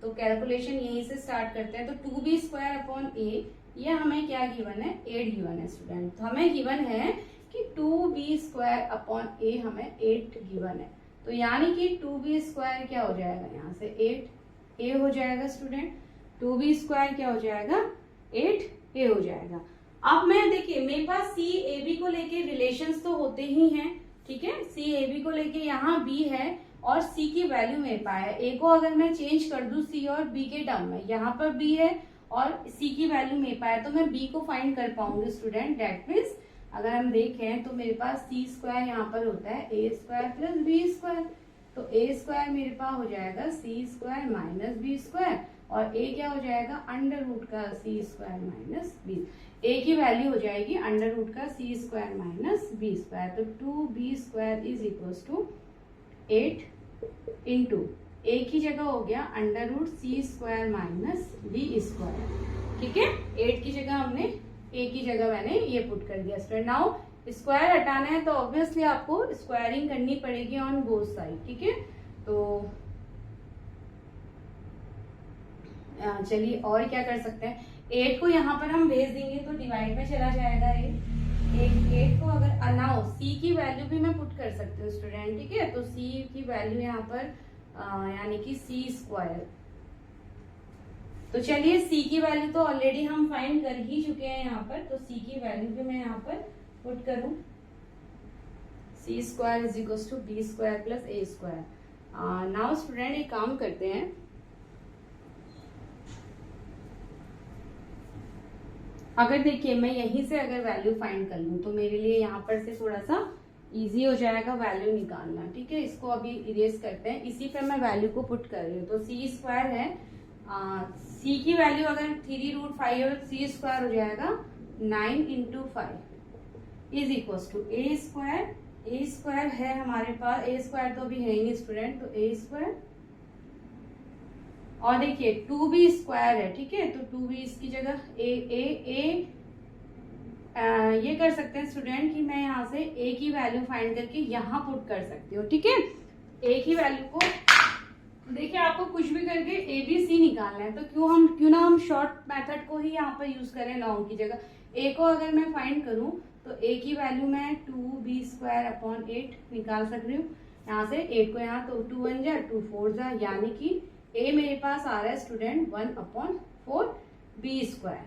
तो कैलकुलेशन यहीं से स्टार्ट करते हैं। तो 2b²/a ये हमें क्या गिवन है, 8 गिवन है स्टूडेंट। तो हमें गिवन है कि 2b²/a हमें 8 गिवन है, तो यानी कि 2b² क्या हो जाएगा, यहाँ से 8a हो जाएगा स्टूडेंट। 2b² क्या हो जाएगा, 8a हो जाएगा। अब मैं देखिए मेरे पास सी ए बी को लेके रिलेशंस तो होते ही हैं, ठीक है। सी ए बी को लेके यहाँ बी है और सी की वैल्यू मेरे पास है। ए को अगर मैं चेंज कर दूं सी और बी के टर्म में, यहाँ पर बी है और सी की वैल्यू मेरे पास है, तो मैं बी को फाइंड कर पाऊंगी स्टूडेंट। दैट मीन्स अगर हम देखें तो मेरे पास c² यहाँ पर होता है a² प्लस b², तो a² मेरे पास हो जाएगा c² माइनस b², और a क्या हो जाएगा, अंडर रूट का c² माइनस b। a की वैल्यू हो जाएगी अंडर रूट का c² माइनस b², तो 2b² is equals to 8 into a की जगह हो गया under root c² minus b², ठीक है। 8 की जगह हमने a की जगह मैंने ये पुट कर दिया स्टूडेंट। नाउ स्क्वायर हटाना है तो ऑब्वियसली आपको स्क्वायरिंग करनी पड़ेगी ऑन बोथ साइड, ठीक है। तो चलिए और क्या कर सकते हैं, 8 को यहाँ पर हम भेज देंगे तो डिवाइड में चला जाएगा ये 8 को। अगर नाउ c की वैल्यू भी मैं पुट कर सकती हूँ स्टूडेंट, ठीक है। तो c की वैल्यू यहाँ पर यानी कि c², तो चलिए c की वैल्यू तो ऑलरेडी हम फाइंड कर ही चुके हैं यहाँ पर, तो c की वैल्यू भी मैं यहाँ पर पुट करूँ, c² is equals to b² plus a²। Now student एक काम करते हैं, अगर देखिए मैं यहीं से अगर वैल्यू फाइंड कर लूँ तो मेरे लिए यहाँ पर से थोड़ा सा इजी हो जाएगा वैल्यू निकालना, ठीक है। इसको अभी इरेज करते हैं, इसी पे मैं वैल्यू को पुट कर रही हूँ। तो c² है, c की वैल्यू अगर 3√5 है तो c² हो जाएगा 9 into 5 is equals to a² है हमारे पास, a² तो अभी है ही नहीं स्टूडेंट, तो a², और देखिए 2b² है, ठीक है। तो 2b इसकी जगह a ये कर सकते हैं स्टूडेंट कि मैं यहाँ से a की वैल्यू फाइंड करके यहाँ पुट कर सकती हूँ, ठीक है। a की वैल्यू को देखिए आपको कुछ भी करके a b c निकालना है, तो क्यों ना हम शॉर्ट मेथड को ही यहाँ पर यूज करें लॉन्ग की जगह। a को अगर मैं फाइंड करूँ तो a की वैल्यू मैं 2b²/8 निकाल सक रही हूँ। यहाँ से 8 को यहाँ तो 2 1 जा 2 4 जा, यानी कि a मेरे पास आ रहा है स्टूडेंट 1/4 b²,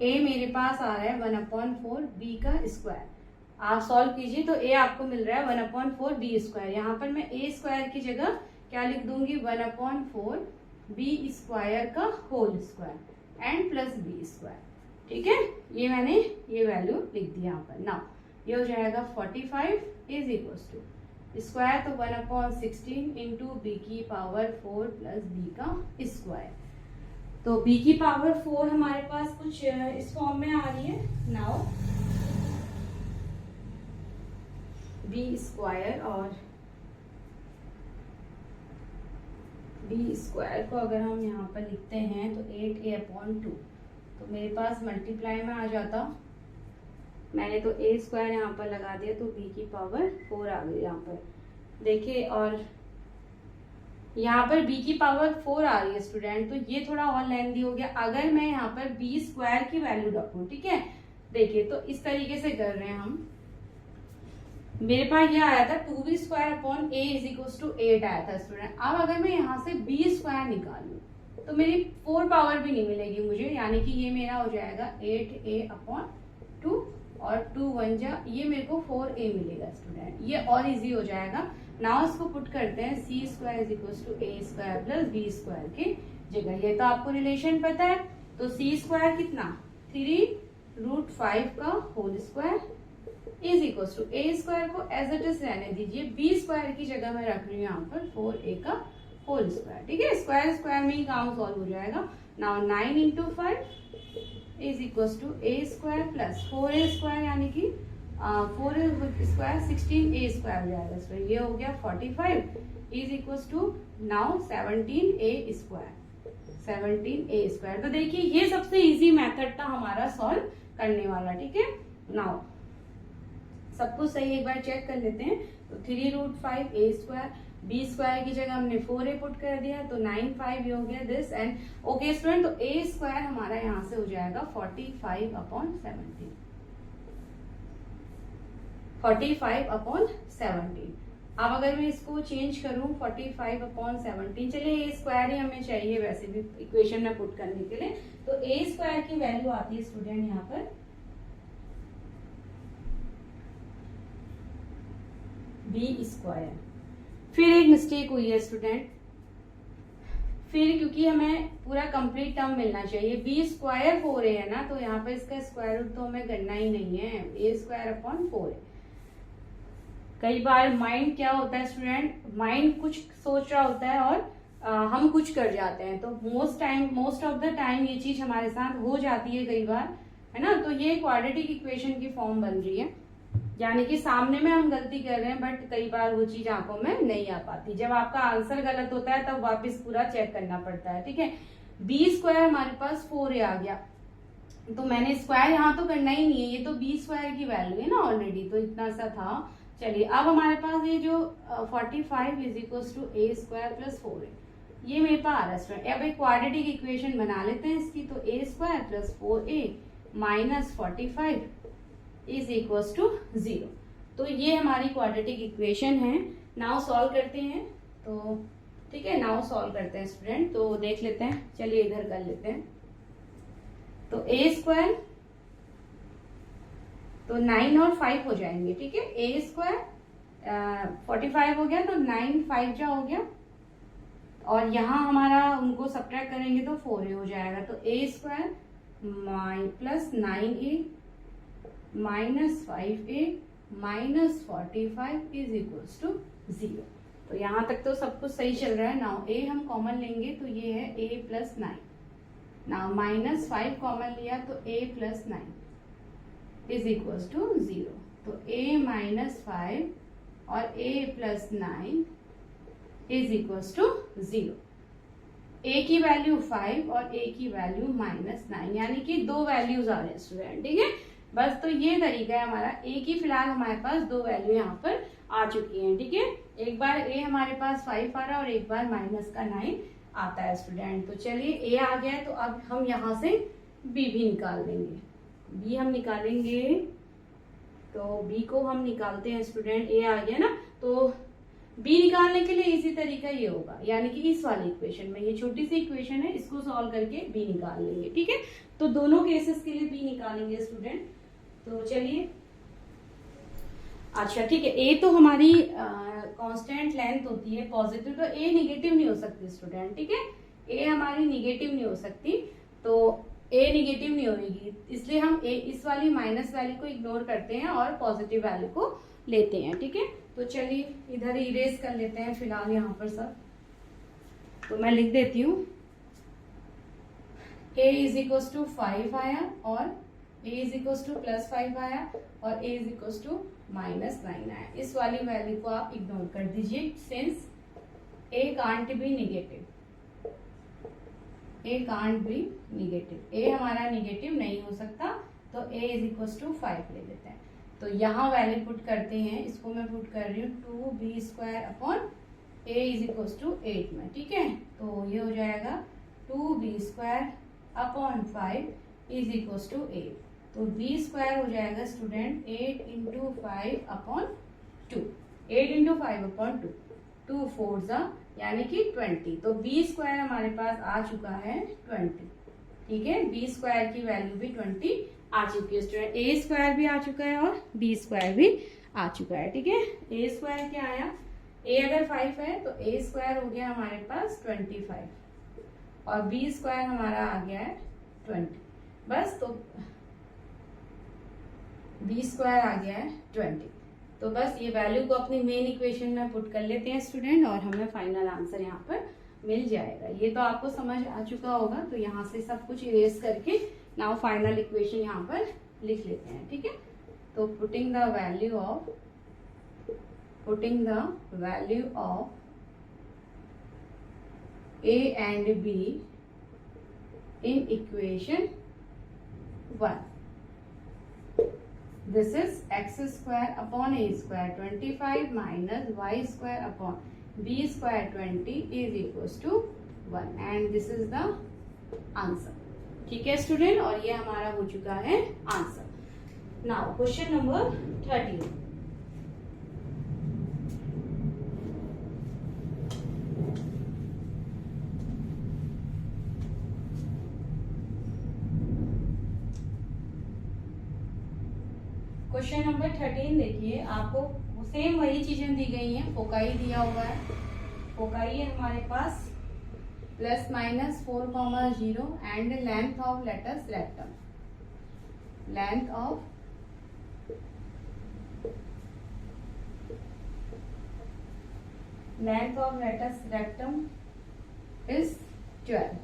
a मेरे पास आ रहा है 1/4 b का स्क्वायर। आप सॉल्व कीजिए तो a आपको मिल रहा है 1/4 b²। यहाँ पर मैं a² की जगह क्या लिख दूंगी, 1/4 b² का whole square and plus b², ठीक है। ये मैंने ये वैल्यू लिख दी यहाँ पर। नाउ ये हो जाएगा 45 इज इक्वल्स टू स्क्वायर, तो 1/16 इंटू बी की पावर 4 प्लस बी का स्क्वायर। तो b की पावर 4 हमारे पास कुछ इस फॉर्म में आ रही है। नाउ b² और b² को अगर हम यहाँ पर लिखते हैं तो 8a/2, तो मेरे पास मल्टीप्लाई में आ जाता मैंने तो ए स्क्वायर यहाँ पर लगा दिया तो बी की पावर 4 आ गई यहाँ पर, देखिए। और यहाँ पर b की पावर 4 आ रही है स्टूडेंट, तो ये थोड़ा और लेंथी हो गया। अगर मैं यहाँ पर b स्क्वायर की वैल्यू रखूं, ठीक है, देखिए तो इस तरीके से कर रहे हैं हम। मेरे पास ये आया था 2b square upon a is equal to 8 आया था स्टूडेंट। अब अगर मैं यहाँ से b स्क्वायर निकालूं तो मेरी 4 पावर भी नहीं मिलेगी मुझे, यानी कि ये मेरा हो जाएगा 8a अपॉन 2 और 2 1 जा, ये मेरे को 4a मिलेगा स्टूडेंट, ये और इजी हो जाएगा। नाउ इसको पुट करते हैं, c square is equal to A square plus b square की जगह। ये तो आपको रिलेशन पता है, तो सी स्क्वायर कितना 3√5 का whole square is equal to A square को एज इट इज रहने दीजिए, बी स्क्वायर की जगह मैं रख रही हूँ यहाँ पर 4a का होल स्क्वायर, ठीक है। स्क्वायर स्क्वायर में ही काम सॉल्व हो जाएगा। Now 9 into 5 is equal to A square plus 4a square, यानी कि 4 स्क्वायर 16a स्क्वायर हो जाएगा स्टूडेंट। ये हो गया 45 is equal to now 17a square. तो देखिए ये सबसे इजी मेथड था हमारा सॉल्व करने वाला, ठीक है। नाउ सब कुछ सही एक बार चेक कर लेते हैं। तो 3√5a स्क्वायर, बी स्क्वायर की जगह हमने 4a पुट कर दिया, तो 9 5 ये हो गया दिस एंड ओके स्टूडेंट। तो a स्क्वायर हमारा यहाँ से हो जाएगा 45 अपॉन 17, 45 अपॉन 17। अब अगर मैं इसको चेंज करूं 45 अपॉन 17, चलिए ए स्क्वायर ही हमें चाहिए वैसे भी इक्वेशन में पुट करने के लिए, तो ए स्क्वायर की वैल्यू आती है स्टूडेंट यहाँ पर बी स्क्वायर। फिर एक मिस्टेक हुई है स्टूडेंट, फिर क्योंकि हमें पूरा कंप्लीट टर्म मिलना चाहिए, बी स्क्वायर 4a है ना, तो यहाँ पर इसका स्क्वायर रूट तो हमें करना ही नहीं है, ए स्क्वायर अपॉन 4a। कई बार माइंड क्या होता है स्टूडेंट, माइंड कुछ सोच रहा होता है और हम कुछ कर जाते हैं, तो मोस्ट ऑफ द टाइम ये चीज हमारे साथ हो जाती है कई बार, है ना। तो ये क्वाड्रेटिक इक्वेशन की फॉर्म बन रही है, यानी कि सामने में हम गलती कर रहे हैं बट कई बार वो चीज आंखों में नहीं आ पाती। जब आपका आंसर गलत होता है तब वापस पूरा चेक करना पड़ता है, ठीक है। बी स्क्वायर हमारे पास 4a आ गया, तो मैंने स्क्वायर यहाँ तो करना ही नहीं है, ये तो बी स्क्वायर की वैल्यू है ना ऑलरेडी, तो इतना सा था। चलिए अब हमारे पास ये जो 45 is equal to A square plus 4a, ये मेरे पास आ रहा है स्टूडेंट। अब एक क्वाड्रेटिक इक्वेशन बना लेते हैं इसकी, तो a square plus 4a minus 45 is equal to 0। तो ये हमारी क्वाड्रेटिक इक्वेशन है। नाउ सॉल्व करते हैं, तो ठीक है, नाउ सॉल्व करते हैं स्टूडेंट। तो देख लेते हैं, चलिए इधर कर लेते हैं। तो ए स्क्वायर तो 9 और 5 हो जाएंगे, ठीक है। ए स्क्वायर 45 हो गया, तो 9 5 जा हो गया, और यहाँ हमारा उनको सब्ट्रैक्ट करेंगे तो 4a हो जाएगा। तो a square plus 9a minus 5a minus 45 is equals to 0। तो यहाँ तक तो सब कुछ सही चल रहा है। नाउ a हम कॉमन लेंगे तो ये है a plus 9, now minus 5 common लिया तो a plus 9 is equals to 0। तो a माइनस 5 और a plus 9 is equals to 0। a की वैल्यू 5 और a की वैल्यू माइनस 9, यानी कि दो वैल्यूज आ रहे हैं स्टूडेंट, ठीक है। बस तो ये तरीका है हमारा। a की फिलहाल हमारे पास दो वैल्यू यहाँ पर आ चुकी हैं, ठीक है। एक बार a हमारे पास 5 आ रहा है और एक बार माइनस का 9 आता है स्टूडेंट। तो चलिए a आ गया है, तो अब हम यहाँ से b भी निकाल देंगे। b हम निकालेंगे, तो b को हम निकालते हैं स्टूडेंट। a आ गया ना, तो b निकालने के लिए इसी तरीका ये होगा, यानी कि इस वाली इक्वेशन में, ये छोटी सी इक्वेशन है, इसको सॉल्व करके b निकाल लेंगे, ठीक है। तो दोनों केसेस के लिए b निकालेंगे स्टूडेंट। तो चलिए, अच्छा ठीक है, a तो हमारी कांस्टेंट लेंथ होती है पॉजिटिव, तो a निगेटिव नहीं हो सकती स्टूडेंट, ठीक है। a हमारी निगेटिव नहीं हो सकती, तो a निगेटिव नहीं होगी, इसलिए हम a इस वाली माइनस वैल्यू को इग्नोर करते हैं और पॉजिटिव वैल्यू को लेते हैं, ठीक है। तो चलिए इधर इरेज कर लेते हैं फिलहाल यहाँ पर सब। तो मैं लिख देती हूँ, a इज इक्वल टू 5 आया और a is equal to plus 5 आया और a is equal to minus 9 आया। इस वाली वैल्यू को आप इग्नोर कर दीजिए, since a can't be negative, a can't be negative, a हमारा निगेटिव नहीं हो सकता, तो a इज इक्वल टू 5 ले लेते हैं। तो यहाँ वैल्यू पुट करते हैं, इसको मैं पुट कर रही हूँ 2b² अपॉन a इज इक्वल टू 8 में, ठीक है। तो ये हो जाएगा 2b² upon 5 is equal to 8। तो b² हो जाएगा student 8 into 5 upon 2, 8 into 5 upon 2, 2 4 यानी कि 20। तो b² हमारे पास आ चुका है 20, ठीक है। b² की वैल्यू भी 20 आ चुकी है स्टूडेंट। a² भी आ चुका है और b² भी आ चुका है, ठीक है। a² क्या आया, a अगर 5 है तो a² हो गया हमारे पास 25 और b² हमारा आ गया है 20, बस। तो b² आ गया है 20। तो बस ये वैल्यू को अपनी मेन इक्वेशन में पुट कर लेते हैं स्टूडेंट और हमें फाइनल आंसर यहाँ पर मिल जाएगा। ये तो आपको समझ आ चुका होगा। तो यहाँ से सब कुछ इरेज करके नाउ फाइनल इक्वेशन यहाँ पर लिख लेते हैं, ठीक है। तो putting the value of a and b in equation 1. This is x² upon a² 25 minus y² upon b² 20 is equals to 1 and this is the answer, ठीक है स्टूडेंट। और ये हमारा हो चुका है answer. Now question number 13। Question number 13 देखिए, आपको सेम वही चीजें दी गई हैं। फोकाई दिया हुआ है, फोकाई है हमारे पास ±4,0 and length of latus rectum, length of latus rectum is 12।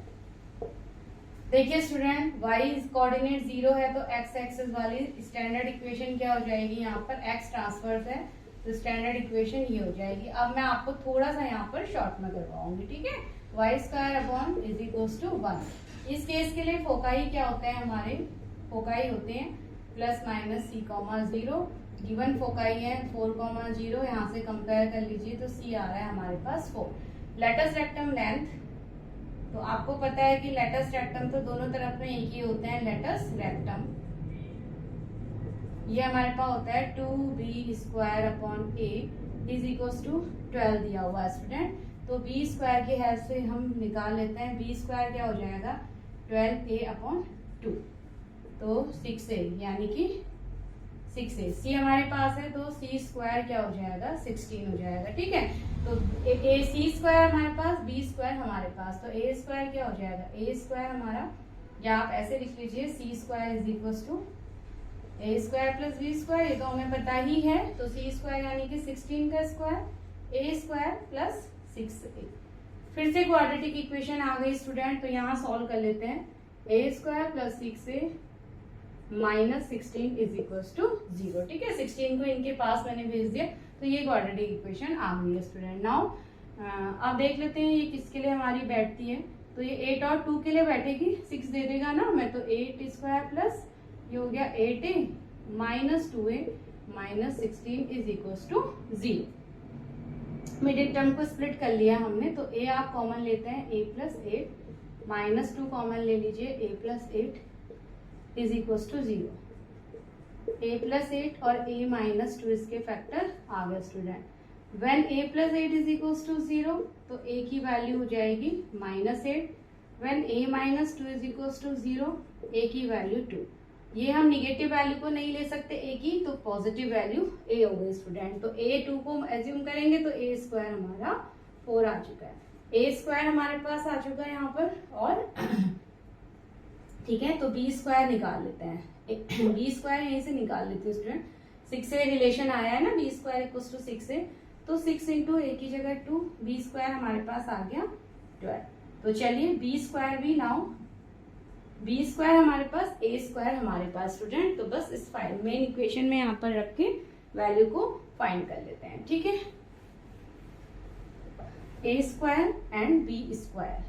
देखिए स्टूडेंट, y कोऑर्डिनेट 0 है तो x एक्सिस वाली स्टैंडर्ड इक्वेशन क्या हो जाएगी, यहाँ पर x ट्रांसफर्स है तो स्टैंडर्ड इक्वेशन ये हो जाएगी। अब मैं आपको थोड़ा सा यहाँ पर शॉर्ट में करवाऊंगी, ठीक है। y² upon is equals to 1। इस केस के लिए फोकाई क्या होते हैं, हमारे फोकाई होते हैं ±c,0। गिवन फोकाई है 4,0, यहाँ से कंपेयर कर लीजिए तो c आ रहा है हमारे पास 4। लेटस रेक्टम लेंथ, तो आपको पता है कि लेटस रेक्टम तो दोनों तरफ में एक ही होते हैं, लेटस रेक्टम। ये हमारे पास होता है 2b² अपॉन a इज इक्वल्स टू 12 दिया हुआ है स्टूडेंट। तो b² की हेल्प से हम निकाल लेते हैं। b² क्या हो जाएगा 12a अपॉन 2, तो 6a यानी कि 6a। c हमारे पास है तो c² क्या हो जाएगा 16 हो जाएगा, ठीक है। तो c² हमारे पास, b² हमारे पास, तो a² क्या हो जाएगा a² हमारा, या आप ऐसे लिख लीजिए c² is equal to a² plus b², ये तो हमें पता ही है। तो c² यानी कि 16 का स्क्वायर, a² प्लस 6a। फिर से क्वाड्रेटिक इक्वेशन आ गई स्टूडेंट, तो यहाँ सॉल्व कर लेते हैं। a² plus 6a minus 16 is equal to 0, ठीक है। 16 को इनके पास मैंने भेज दिया, तो ये क्वाड्रेटिक इक्वेशन आ गई है स्टूडेंट। नाउ अब देख लेते हैं ये किसके लिए हमारी बैठती है। तो ये 8 और 2 के लिए बैठेगी, 6 दे देगा ना मैं, तो 8² प्लस ये हो गया 8a minus 2a minus 16 is equal to 0। Middle term को स्प्लिट कर लिया हमने, तो a आप कॉमन लेते हैं a प्लस 8 माइनस 2 कॉमन ले लीजिए a plus 8 is equal to 0। a plus 8 और a माइनस 2 इसके फैक्टर आ गए student. When a plus 8 is equal to 0 तो a की वैल्यू हो जाएगी -8। When a minus 2 is equal to 0 a की वैल्यू 2। ये हम निगेटिव वैल्यू को नहीं ले सकते a की, तो पॉजिटिव वैल्यू a हो गई स्टूडेंट। तो a 2 को एज्यूम करेंगे तो a² हमारा 4 आ चुका है। a² हमारे पास आ चुका है यहाँ पर, और ठीक है। तो b² निकाल लेते हैं, b² यहीं से निकाल लेते हैं स्टूडेंट। 6 से रिलेशन आया है ना, b² इक्वल्स टू 6 तो 6 इंटू a की जगह 2, b² हमारे पास आ गया 12। तो चलिए b² भी नाउ, b² हमारे पास a² हमारे पास स्टूडेंट। तो बस इस मेन इक्वेशन में यहाँ पर रख के वैल्यू को फाइंड कर लेते हैं, ठीक है। a² एंड b²,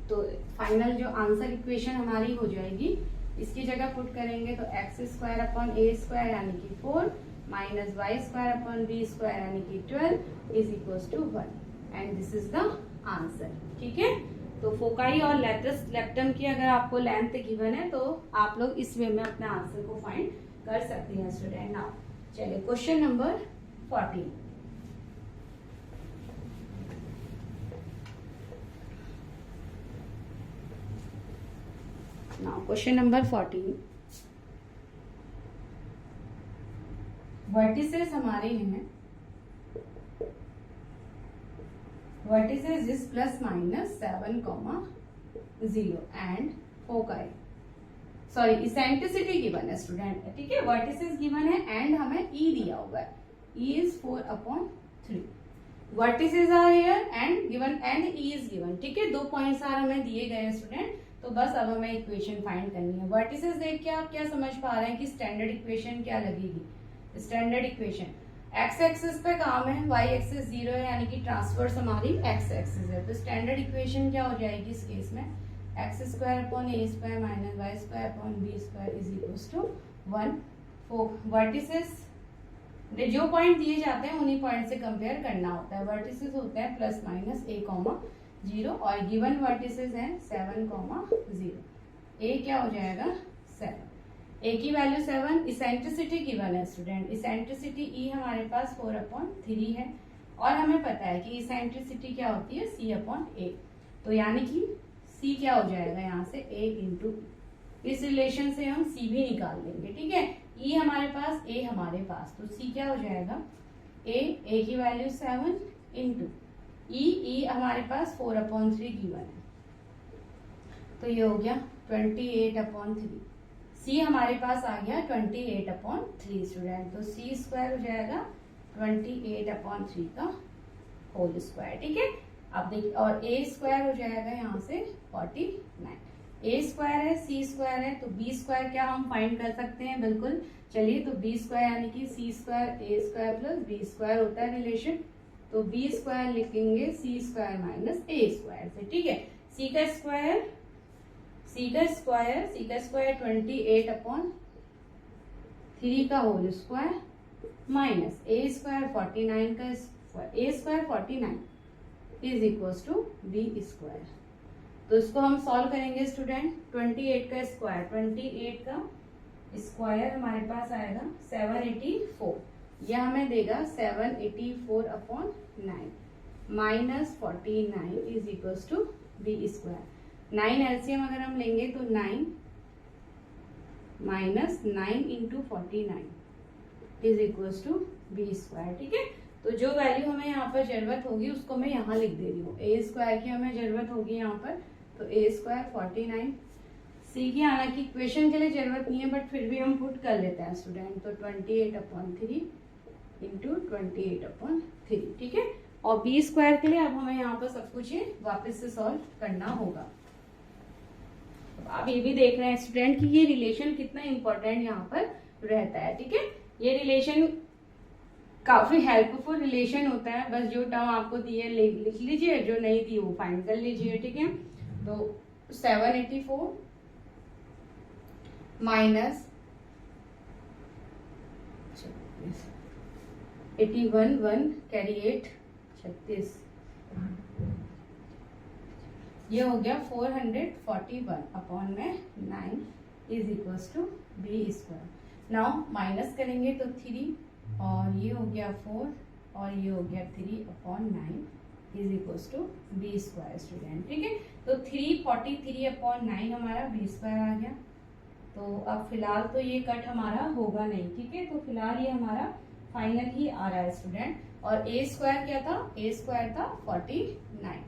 तो फाइनल जो आंसर इक्वेशन हमारी हो जाएगी इसकी जगह पुट करेंगे तो एक्स स्क्वायर अपॉन ए स्क्वायर यानी कि 4 minus Y square upon B square यानी कि 12 is equal to 1 and this is the answer. ठीक है, तो फोकाई और लेटस लेप्टम की अगर आपको लेंथ गिवन है तो आप लोग इस वे में अपने आंसर को फाइंड कर सकते हैं स्टूडेंट। नाउ चलिए question number 14। Now question number 14, vertices हमारे हैं, vertices is plus minus 7, 0 and foci, sorry eccentricity given है स्टूडेंट। ठीक है, वर्टिसेस गिवन है एंड हमें ई दिया हुआ है, e is 4/3। Vertices are here and given and e is given. ठीक है, 2 पॉइंट्स आर हमें दिए गए हैं स्टूडेंट, तो बस अब हमें इक्वेशन फाइंड करनी है। वर्टिसेस देख के आप क्या समझ पा रहे हैं कि स्टैंडर्ड इक्वेशन क्या लगेगी? स्टैंडर्ड इक्वेशन एक्स एक्सिस पे काम है, वाई एक्सिस 0 है यानी कि ट्रांसवर्स हमारी एक्स एक्सिस है, तो स्टैंडर्ड इक्वेशन क्या हो जाएगी इस केस में? X square upon A square minus Y square upon B square is equal to 1। Vertices जो पॉइंट दिए जाते हैं उन्हीं पॉइंट से कंपेयर करना होता है। वर्टिसेस होते हैं प्लस माइनस a, 0 और गिवन वर्टिसेस हैं 7, 0। ए क्या हो जाएगा? 7। ए की वैल्यू 7। इसेंट्रिसिटी गिवन है स्टूडेंट, इसेंट्रिसिटी ई हमारे पास 4/3 है और हमें पता है कि इसेंट्रिसिटी क्या होती है? c/a। तो यानी कि c क्या हो जाएगा यहाँ से? a इंटू, इस रिलेशन से हम c भी निकाल लेंगे। ठीक है, e हमारे पास, a हमारे पास, तो c क्या हो जाएगा? a की वैल्यू 7 इंटू ई हमारे पास 4/3 गिवन है, तो ये हो गया 28/3। c हमारे पास आ गया 28/3 स्टूडेंट, तो c स्क्वायर हो जाएगा 28/3 का होल स्क्वायर। ठीक है, अब देखिए, और a स्क्वायर हो जाएगा यहाँ से 49। a स्क्वायर है, c स्क्वायर है, तो b स्क्वायर क्या हम फाइंड कर सकते हैं? बिल्कुल, चलिए, तो b स्क्वायर यानी कि c square a square plus b square होता है रिलेशन, तो b स्क्वायर लिखेंगे c square minus a square से। ठीक है, c का स्क्वायर 28/3 का whole square minus a square 49 का square, a square 49 is equal to b square. तो इसको हम सॉल्व करेंगे स्टूडेंट। 28 का स्क्वायर, 28 का स्क्वायर हमारे पास आएगा 784, यह हमें देगा 784/9 minus 49 is equal to b square. 9 LCM अगर हम लेंगे तो 9 minus 9 into 49 is equal to b square. ठीक है, तो जो वैल्यू हमें यहाँ पर जरूरत होगी उसको मैं यहाँ लिख दे रही हूँ। ए स्क्वायर की हमें जरूरत होगी यहाँ पर, तो ए स्क्वायर 49। सी की हालांकि इक्वेशन के लिए जरूरत नहीं है बट फिर भी हम पुट कर लेते हैं स्टूडेंट, तो 28/3 इंटू 28/3। ठीक है, और बी स्क्वायर के लिए अब हमें यहाँ पर सब कुछ ये वापस से सॉल्व करना होगा। आप ये भी देख रहे हैं स्टूडेंट कि ये रिलेशन कितना इंपॉर्टेंट यहाँ पर रहता है। ठीक है, ये रिलेशन काफी हेल्पफुल रिलेशन होता है, बस जो टर्म आपको दी है लिख लीजिए, जो नहीं दी वो फाइंड कर लीजिए। ठीक है, तो 784 माइनस 81, 1 कैरी 8, 36, ये हो गया 441/9 is equals to b square. Now minus करेंगे तो 3 और ये हो गया 4 और ये हो गया 3/9 is equals to b square student. ठीक है, तो 343/9 हमारा बी स्क्वायर आ गया। तो अब फिलहाल तो ये कट हमारा होगा नहीं। ठीक है, तो फिलहाल ये हमारा फाइनल ही आ रहा है स्टूडेंट। और ए स्क्वायर क्या था? ए स्क्वायर था 49।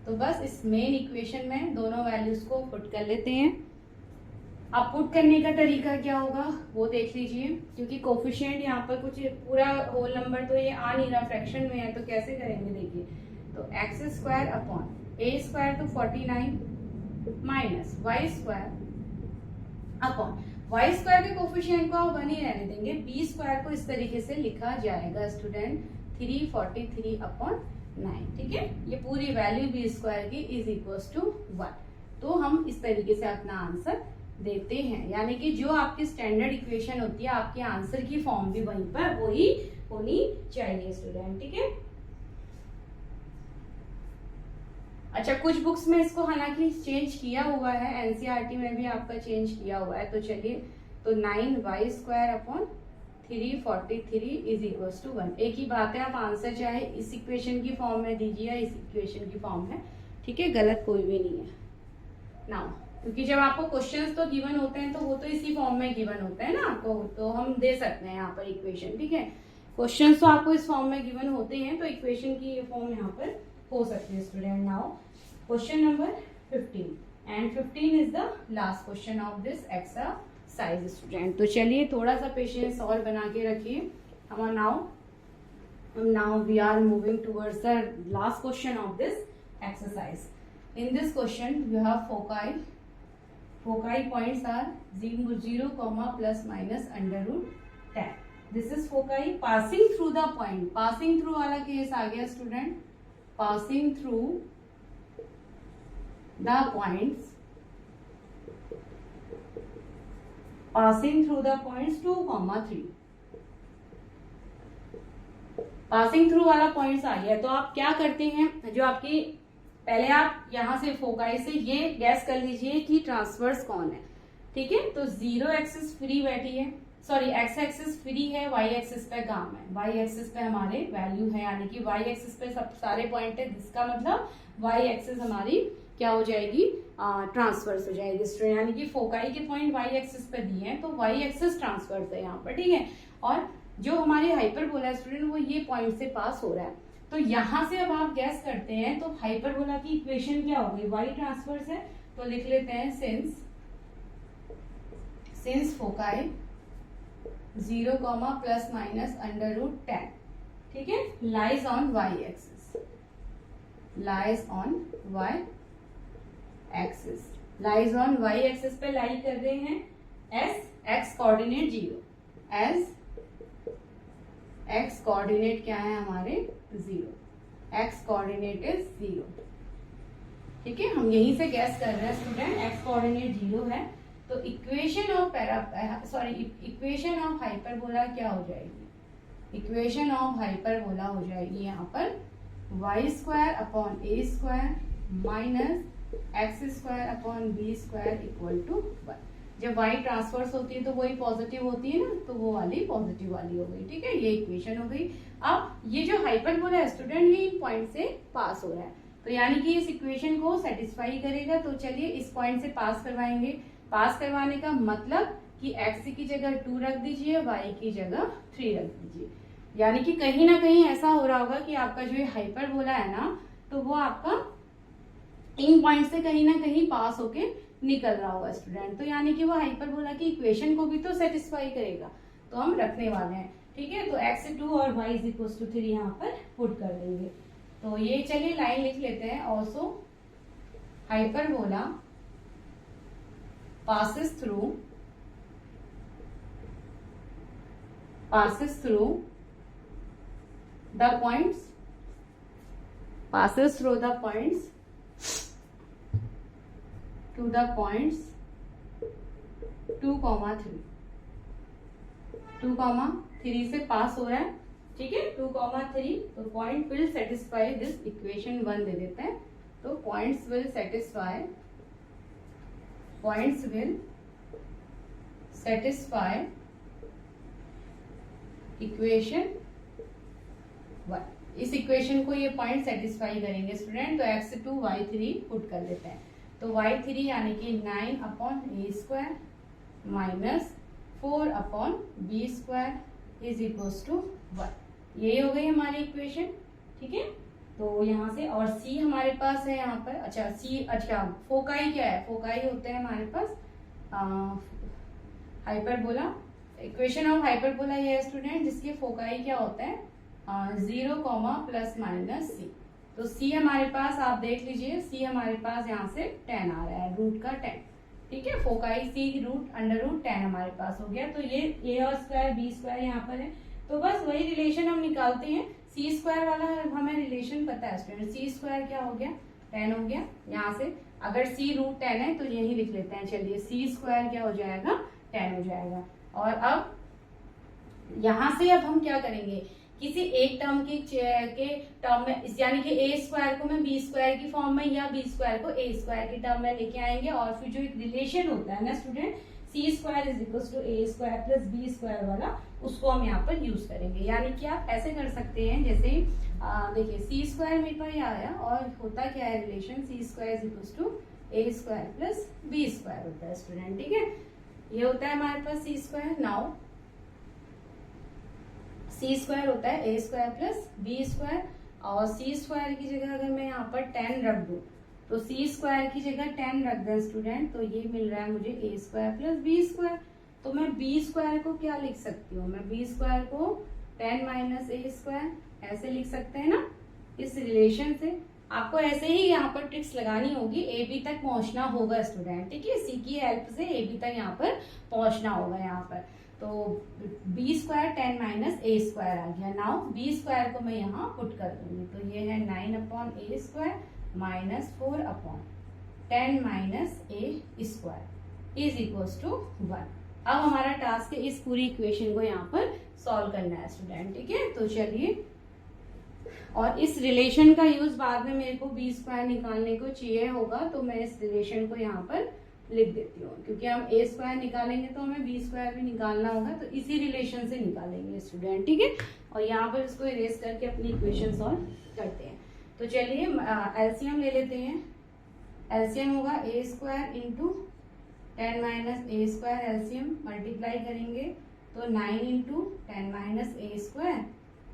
तो बस इस मेन इक्वेशन में दोनों वैल्यूज को पुट कर लेते हैं। अब पुट करने का तरीका क्या होगा वो देख लीजिए, क्योंकि कोफिशिएंट यहाँ पर कुछ पूरा होल नंबर तो ये आ नहीं रहा, फ्रैक्शन में है, तो कैसे करेंगे देखिए। तो एक्स स्क्वायर अपॉन ए स्क्वायर तो 49 minus Y square upon y square के कोफिशिएंट को आप 1 ही रहने देंगे। बी स्क्वायर को इस तरीके से लिखा जाएगा स्टूडेंट 343/9। ठीक है, ये पूरी वैल्यू बी स्क्वायर की इज इक्वल टू 1। तो हम इस तरीके से अपना आंसर देते हैं। यानी कि जो आपकी स्टैंडर्ड इक्वेशन होती है, आपके आंसर की फॉर्म भी वहीं पर वही होनी चाहिए स्टूडेंट, ठीक है। अच्छा, कुछ बुक्स में इसको हालांकि चेंज किया हुआ है, एनसीईआरटी में भी आपका चेंज किया हुआ है। तो चलिए, तो 9y² upon 343 is equal to 1। एक ही बात है, आप आंसर चाहे इस इक्वेशन की फॉर्म में दीजिए या इस इक्वेशन की फॉर्म में, ठीक है, गलत कोई भी नहीं है ना। क्योंकि जब आपको क्वेश्चंस तो गिवन होते हैं तो वो तो इसी फॉर्म में गिवन होते हैं ना आपको, तो हम दे सकते हैं यहाँ पर इक्वेशन, ठीक है। क्वेश्चंस तो आपको इस फॉर्म में गिवन होते हैं, तो इक्वेशन की ये फॉर्म यहाँ पर हो सकती है student. Now question number 15 and 15 is the last question of this exercise student. तो चलिए, थोड़ा सा पेशेंस और बना के रखिए। हम now we are moving towards the last question of this exercise. In this question you have foci points are 0, plus minus under root 10. This is foci passing through the point. Passing through वाला case आ गया student. Passing through the points, 2, 3. Passing through वाला points आ गया। तो आप क्या करते हैं, जो आपकी पहले आप यहां से फोकाई से ये गैस कर लीजिए कि ट्रांसवर्स कौन है, ठीक है। तो 0 एक्सिस फ्री बैठी है, सॉरी एक्स एक्सिस फ्री है, वाई एक्सिस पे काम है, वाई एक्सिस पे हमारे वैल्यू है, यानी कि वाई एक्सिस पे सब सारे पॉइंट है, जिसका मतलब वाई एक्सिस हमारी क्या हो जाएगी, ट्रांसवर्स हो जाएगी स्टूडेंट। यानी कि फोकाई के पॉइंट वाई एक्सिस पे दिए हैं, तो वाई एक्सिस ट्रांसवर्स है यहाँ पर, ठीक है। और जो हमारे हाइपरबोला स्टूडेंट वो ये पॉइंट से पास हो रहा है। तो यहां से अब आप गैस करते हैं, तो हाइपरबोला की इक्वेशन क्या होगी, वाई ट्रांसवर्स है, तो लिख लेते हैं since foci 0, plus minus under root 10, ठीक है, lies on y axis, lies on y axis पे लाई कर रहे हैं as x coordinate 0, as x coordinate क्या है हमारे 0, एक्स कोऑर्डिनेट इज 0, ठीक है। हम यहीं से गैस कर रहे हैं स्टूडेंट, एक्स कोऑर्डिनेट 0 है। तो equation of equation of hyperbola क्या हो जाएगी, इक्वेशन ऑफ हाइपरबोला हो जाएगी यहाँ पर y² upon a² minus x² upon b² equal to 1। जब y ट्रांसवर्स होती है तो वही पॉजिटिव होती है ना, तो वो वाली पॉजिटिव वाली हो गई, ठीक है, ये इक्वेशन हो गई। अब ये जो हाइपरबोला है स्टूडेंट, ये इन पॉइंट से पास हो रहा है, तो यानी कि इस इक्वेशन को सेटिस्फाई करेगा। तो चलिए इस पॉइंट से पास करवाएंगे। पास करवाने का मतलब कि x की जगह 2 रख दीजिए, y की जगह 3 रख दीजिए। यानी कि कहीं ना कहीं ऐसा हो रहा होगा कि आपका जो हाइपरबोला है ना, तो वो आपका इन पॉइंट से कहीं ना कहीं पास होके निकल रहा होगा स्टूडेंट। तो यानी कि वो हाइपरबोला की इक्वेशन को भी तो सेटिस्फाई करेगा, तो हम रखने वाले हैं, ठीक है। तो x2 और y इज इक्वल टू 3 यहाँ पर पुट कर देंगे। तो ये चलिए लाइन लिख लेते हैं, also hyperbola passes through the points, to the points 2, 3 से पास हो रहा है, ठीक है, 2, 3। तो point will satisfy this equation 1 दे देते हैं। तो पॉइंट्स विल सेटिस्फाई इक्वेशन 1। इस इक्वेशन को ये पॉइंट सेटिस्फाई करेंगे स्टूडेंट। तो x2 y3 पुट कर लेते हैं। तो y3 यानी कि 9 upon a² minus 4 upon b² is equal to 1। यही हो गई हमारी इक्वेशन, ठीक है। तो यहाँ से, और c हमारे पास है यहाँ पर, अच्छा फोकाई क्या है, फोकाई होते हैं हमारे पास हाइपरबोला। इक्वेशन ऑफ हाइपरबोला ये है स्टूडेंट, जिसके फोकाई क्या होता है 0, प्लस माइनस c। तो c हमारे पास आप देख लीजिए, c हमारे पास यहाँ से 10 आ रहा है, रूट का 10, ठीक है। Foci c root under root 10 हमारे पास हो गया। तो ये a और स्क्वायर b² यहाँ पर है। तो बस वही रिलेशन हम निकालते हैं, c² वाला हमें रिलेशन पता है स्टूडेंट, c² क्या हो गया 10 हो गया यहाँ से। अगर c रूट 10 है तो यही लिख लेते हैं। चलिए c स्क्वायर क्या हो जाएगा, 10 हो जाएगा। और अब यहां से अब हम क्या करेंगे, किसी एक टर्म के टर्म में, यानी कि a स्क्वायर को मैं b स्क्वायर की फॉर्म में या b स्क्वायर को a स्क्वायर की टर्म में लेके आएंगे, और फिर जो एक रिलेशन होता है ना student, c square is equal to A square plus b square वाला, उसको हम यहाँ पर यूज करेंगे। यानी कि आप ऐसे कर सकते हैं, जैसे देखिए सी स्क्वायर मेरे पास आया, और होता क्या है relation, c square is equal to A square plus b square होता है स्टूडेंट, ठीक है। ये होता है हमारे पास c square. Now c square होता है a square plus b square, और सी स्क्वायर की जगह अगर मैं यहाँ पर 10 रख दूं, तो सी स्क्वायर की जगह 10 रख दें स्टूडेंट, तो ये मिल रहा है मुझे ए स्क्वायर प्लस बी स्क्वायर। तो मैं बी स्क्वायर को क्या लिख सकती हूँ, मैं बी स्क्वायर को 10 माइनस ए स्क्वायर ऐसे लिख सकते हैं ना। इस रिलेशन से आपको ऐसे ही यहाँ पर ट्रिक्स लगानी होगी, ए बी तक पहुंचना होगा स्टूडेंट, ठीक है। सी की हेल्प से ए बी तक यहाँ पर पहुंचना होगा। यहाँ पर तो b square 10 minus a square आ गया। नाउ बी स्क्वायर को मैं यहाँ पुट कर दूंगी, तो ये है 9 upon A square minus 4 upon 10 minus a square is equals to 1। अब हमारा टास्क है इस पूरी इक्वेशन को यहाँ पर सॉल्व करना है स्टूडेंट, ठीक है। तो चलिए, और इस रिलेशन का यूज बाद में मेरे को बी स्क्वायर निकालने को चाहिए होगा, तो मैं इस रिलेशन को यहाँ पर लिख देती हूँ, क्योंकि हम ए स्क्वायर निकालेंगे तो हमें बी स्क्वायर भी निकालना होगा, तो इसी रिलेशन से निकालेंगे स्टूडेंट, ठीक है। और यहाँ पर इसको इरेज करके अपनी इक्वेशन सॉल्व करते हैं। तो चलिए एलसीएम ले लेते हैं। एलसीएम होगा a square into 10 minus a square, LCM multiply करेंगे तो 9 इंटू 10 माइनस ए स्क्वायर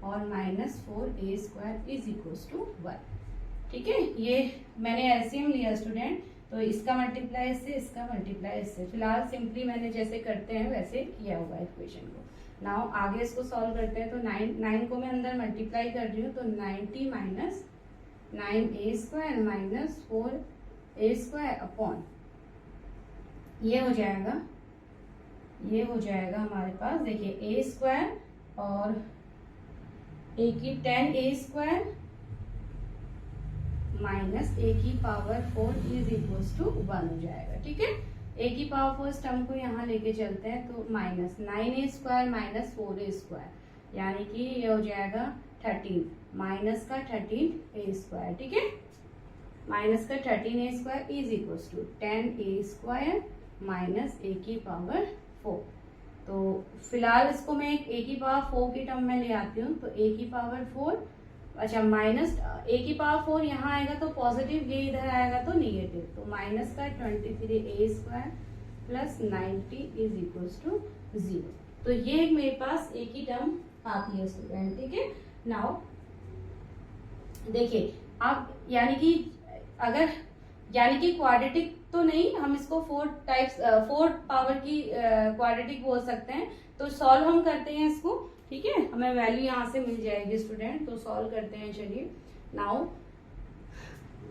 और minus 4 a square is equals to 1, ठीक है। ये मैंने एलसीएम लिया स्टूडेंट, तो इसका मल्टीप्लाई इससे, इसका मल्टीप्लाई इससे। फिलहाल सिंपली मैंने जैसे करते हैं वैसे किया होगा इक्वेशन को। नाउ आगे इसको सॉल्व करते हैं। तो 9 को मैं अंदर मल्टीप्लाई कर रही हूँ, तो 90 minus 9 A square minus 4 a square upon ये हो जाएगा, ये हो जाएगा हमारे पास, देखिए ए स्क्वायर और ए की 10 ए स्क्वायर माइनस ए की पावर 4 इज इक्वल्स टू 1 हो जाएगा, ठीक है। ए की पावर 4 टर्म को यहाँ लेके चलते हैं, तो minus 9 A square minus 4 a square, यानी कि ये हो जाएगा 13 माइनस का 13 ए स्क्वायर, ठीक है। माइनस का 13 a square is equals to 10 a square minus a की पावर 4। तो फिलहाल इसको मैं एक ए की पावर 4 की टर्म में ले आती हूँ, तो ए की पावर 4, अच्छा माइनस ए की पावर 4 यहाँ आएगा तो पॉजिटिव, ये इधर आएगा तो निगेटिव, तो माइनस का 23 a square plus 90 is equals to 0। तो ये मेरे पास ए की टर्म आती है स्टूडेंट, ठीक है। नाउ देखिए आप, यानी कि अगर, यानी कि क्वाड्रेटिक तो नहीं, हम इसको 4 पावर की क्वाड्रेटिक बोल सकते हैं। तो सॉल्व हम करते हैं इसको, ठीक है, हमें वैल्यू यहाँ से मिल जाएगी स्टूडेंट। तो सॉल्व करते हैं, चलिए। नाउ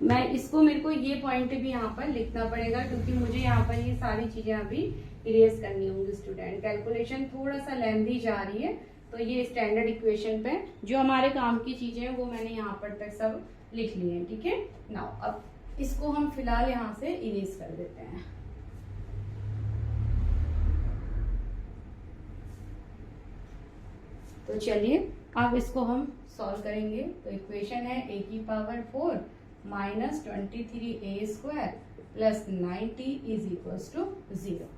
मैं इसको, मेरे को ये पॉइंट भी यहाँ पर लिखना पड़ेगा, क्योंकि मुझे यहाँ पर ये सारी चीजें अभी इरेज करनी होंगी स्टूडेंट। कैलकुलेशन थोड़ा सा लेंथी जा रही है, तो ये स्टैंडर्ड इक्वेशन पे जो हमारे काम की चीजें हैं वो मैंने यहाँ पर तक सब लिख ली है, ठीक है। नाउ अब इसको हम फिलहाल यहाँ से इरेज कर देते हैं। तो चलिए अब इसको हम सॉल्व करेंगे। तो इक्वेशन है ए की power 4 minus 23 a square plus 90 is equals to 0।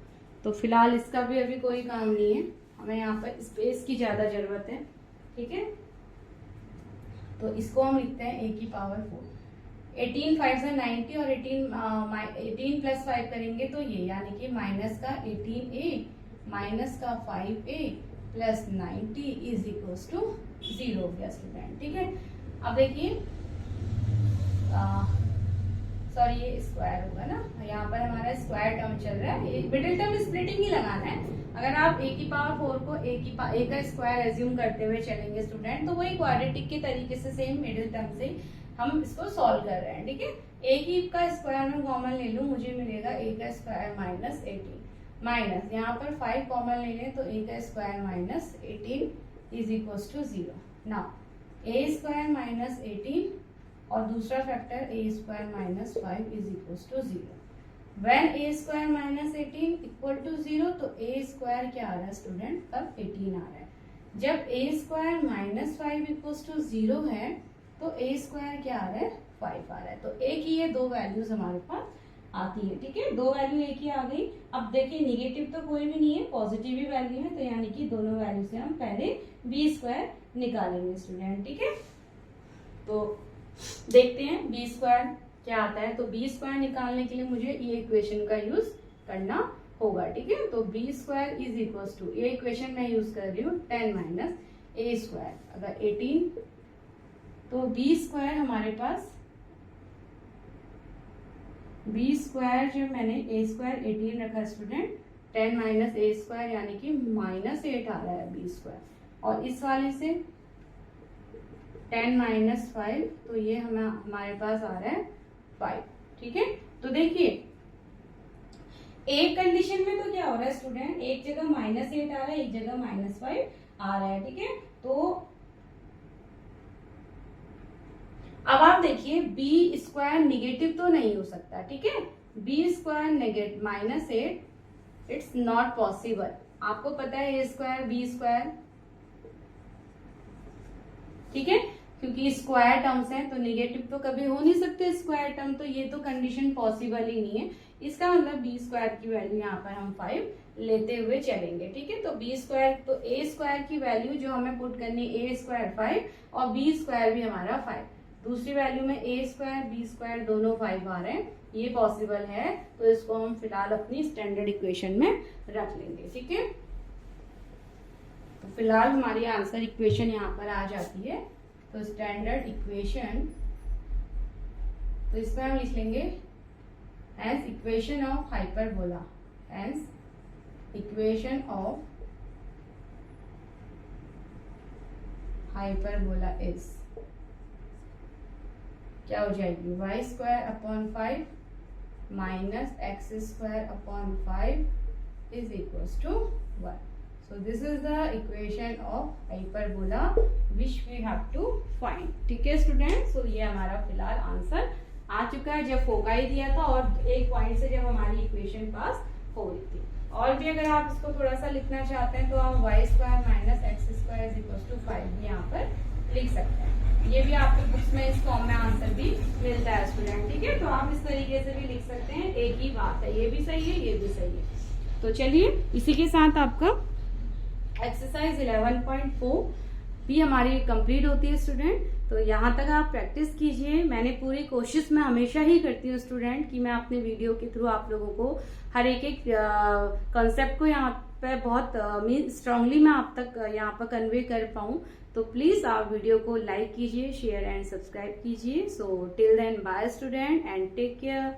तो फिलहाल इसका भी अभी कोई काम नहीं है, हमें यहाँ पर स्पेस की ज्यादा जरूरत है, ठीक है। तो इसको हम लिखते हैं ए की पावर 4, 18 5 से 90 और 18 प्लस 5 करेंगे तो ये, यानी कि माइनस का 18a माइनस का 5a plus 90 is equals to 0 हो गया स्टूडेंट, ठीक है। अब देखिए, सॉरी ये स्क्वायर होगा ना, यहाँ पर हमारा स्क्वायर टर्म चल रहा है, मिडिल टर्म स्प्लिटिंग ही लगाना है। अगर आप ए की पावर 4 को ए का स्क्वायर एज्यूम करते हुए चलेंगे स्टूडेंट, तो वही क्वाड्रेटिक के तरीके से सेम मिडिल टर्म से हम इसको सॉल्व कर रहे हैं, ठीक है। ए की का स्क्वायर में कॉमन ले लूं, मुझे मिलेगा ए का स्क्वायर माइनस 18 माइनस यहाँ पर 5 कॉमन ले लें तो ए का square minus 18 is equal to 0। Now a square minus 18 और दूसरा factor a square minus 5 is equal to 0। When a square minus 18 equal to 0 तो ए स्क्वायर क्या आ रहा है स्टूडेंट, अब 18 आ रहा है। जब ए स्क्वायर माइनस 5 इक्वल टू 0 है तो ए स्क्वायर क्या आ रहा है, 5 आ रहा है। तो ए की ये दो वैल्यूज हमारे पास आती है, ठीक है, दो वैल्यू ए की आ गई। अब देखिए निगेटिव तो कोई भी नहीं है, पॉजिटिव ही वैल्यू है, तो यानी कि दोनों वैल्यू से हम पहले बी स्क्वायर निकालेंगे स्टूडेंट, ठीक है। तो देखते हैं बी स्क्वायर क्या आता है। तो बी स्क्वायर निकालने के लिए मुझे ये इक्वेशन का यूज करना होगा, ठीक है। तो b square is equal to, ये इक्वेशन मैं यूज कर रही हूँ 10 माइनस ए स्क्वायर, अगर 18 तो बी स्क्वायर हमारे पास, बी स्क्वायर जो मैंने ए स्क्वायर 18 रखा स्टूडेंट, 10 माइनस ए स्क्वायर यानी कि -8 आ रहा है बी स्क्वायर, और इस वाले से 10 माइनस 5 तो ये हमारे पास आ रहा है 5, ठीक है। तो देखिए एक कंडीशन में तो क्या हो रहा है स्टूडेंट, एक जगह -8 आ रहा है, एक जगह -5 आ रहा है, ठीक है। तो अब आप देखिए बी स्क्वायर निगेटिव तो नहीं हो सकता, ठीक है। B square negative -8 it's not possible. आपको पता है ए स्क्वायर बी स्क्वायर, ठीक है, क्योंकि स्क्वायर टर्म्स हैं तो निगेटिव तो कभी हो नहीं सकते स्क्वायर टर्म, तो ये तो कंडीशन पॉसिबल ही नहीं है। इसका मतलब बी स्क्वायर की वैल्यू यहाँ पर हम 5 लेते हुए चलेंगे, ठीक है। तो बी स्क्वायर, तो ए स्क्वायर की वैल्यू जो हमें पुट करनी है, ए स्क्वायर 5 और बी स्क्वायर भी हमारा 5, दूसरी वैल्यू में ए स्क्वायर बी स्क्वायर दोनों 5 आ रहे हैं, ये पॉसिबल है। तो इसको हम फिलहाल अपनी स्टैंडर्ड इक्वेशन में रख लेंगे, ठीक है। तो फिलहाल हमारी आंसर इक्वेशन यहाँ पर आ जाती है। तो स्टैंडर्ड इक्वेशन, तो इसमें हम लिख लेंगे as equation of hyperbola, as equation of hyperbola is क्या हो जाएगी, y square upon 5 minus x square upon 5 is equal to 1। So this is the equation of hyperbola which we have to find, ठीक है student. सो ये हमारा फिलहाल answer आ चुका है जब फोकाई दिया था और एक पॉइंट से जब हमारी इक्वेशन पास हो रही थी। और भी अगर आप इसको थोड़ा सा लिखना चाहते हैं तो आप y square minus x square is equal to 5 भी यहाँ पर लिख सकते हैं। ये भी आपके बुक्स में इस फॉर्म में आंसर भी मिलता है स्टूडेंट, ठीक है। तो आप इस तरीके से भी लिख सकते हैं, एक ही बात है, ये भी सही है ये भी सही है। तो चलिए इसी के साथ आपका एक्सरसाइज 11.4 भी हमारी कंप्लीट होती है स्टूडेंट। तो यहाँ तक आप प्रैक्टिस कीजिए। मैंने पूरी कोशिश मैं हमेशा ही करती हूँ स्टूडेंट कि मैं अपने वीडियो के थ्रू आप लोगों को हर एक कॉन्सेप्ट को यहाँ पे बहुत स्ट्रांगली मैं आप तक यहाँ पर कन्वे कर पाऊँ। तो प्लीज आप वीडियो को लाइक कीजिए, शेयर एंड सब्सक्राइब कीजिए। So till then bye student and take care.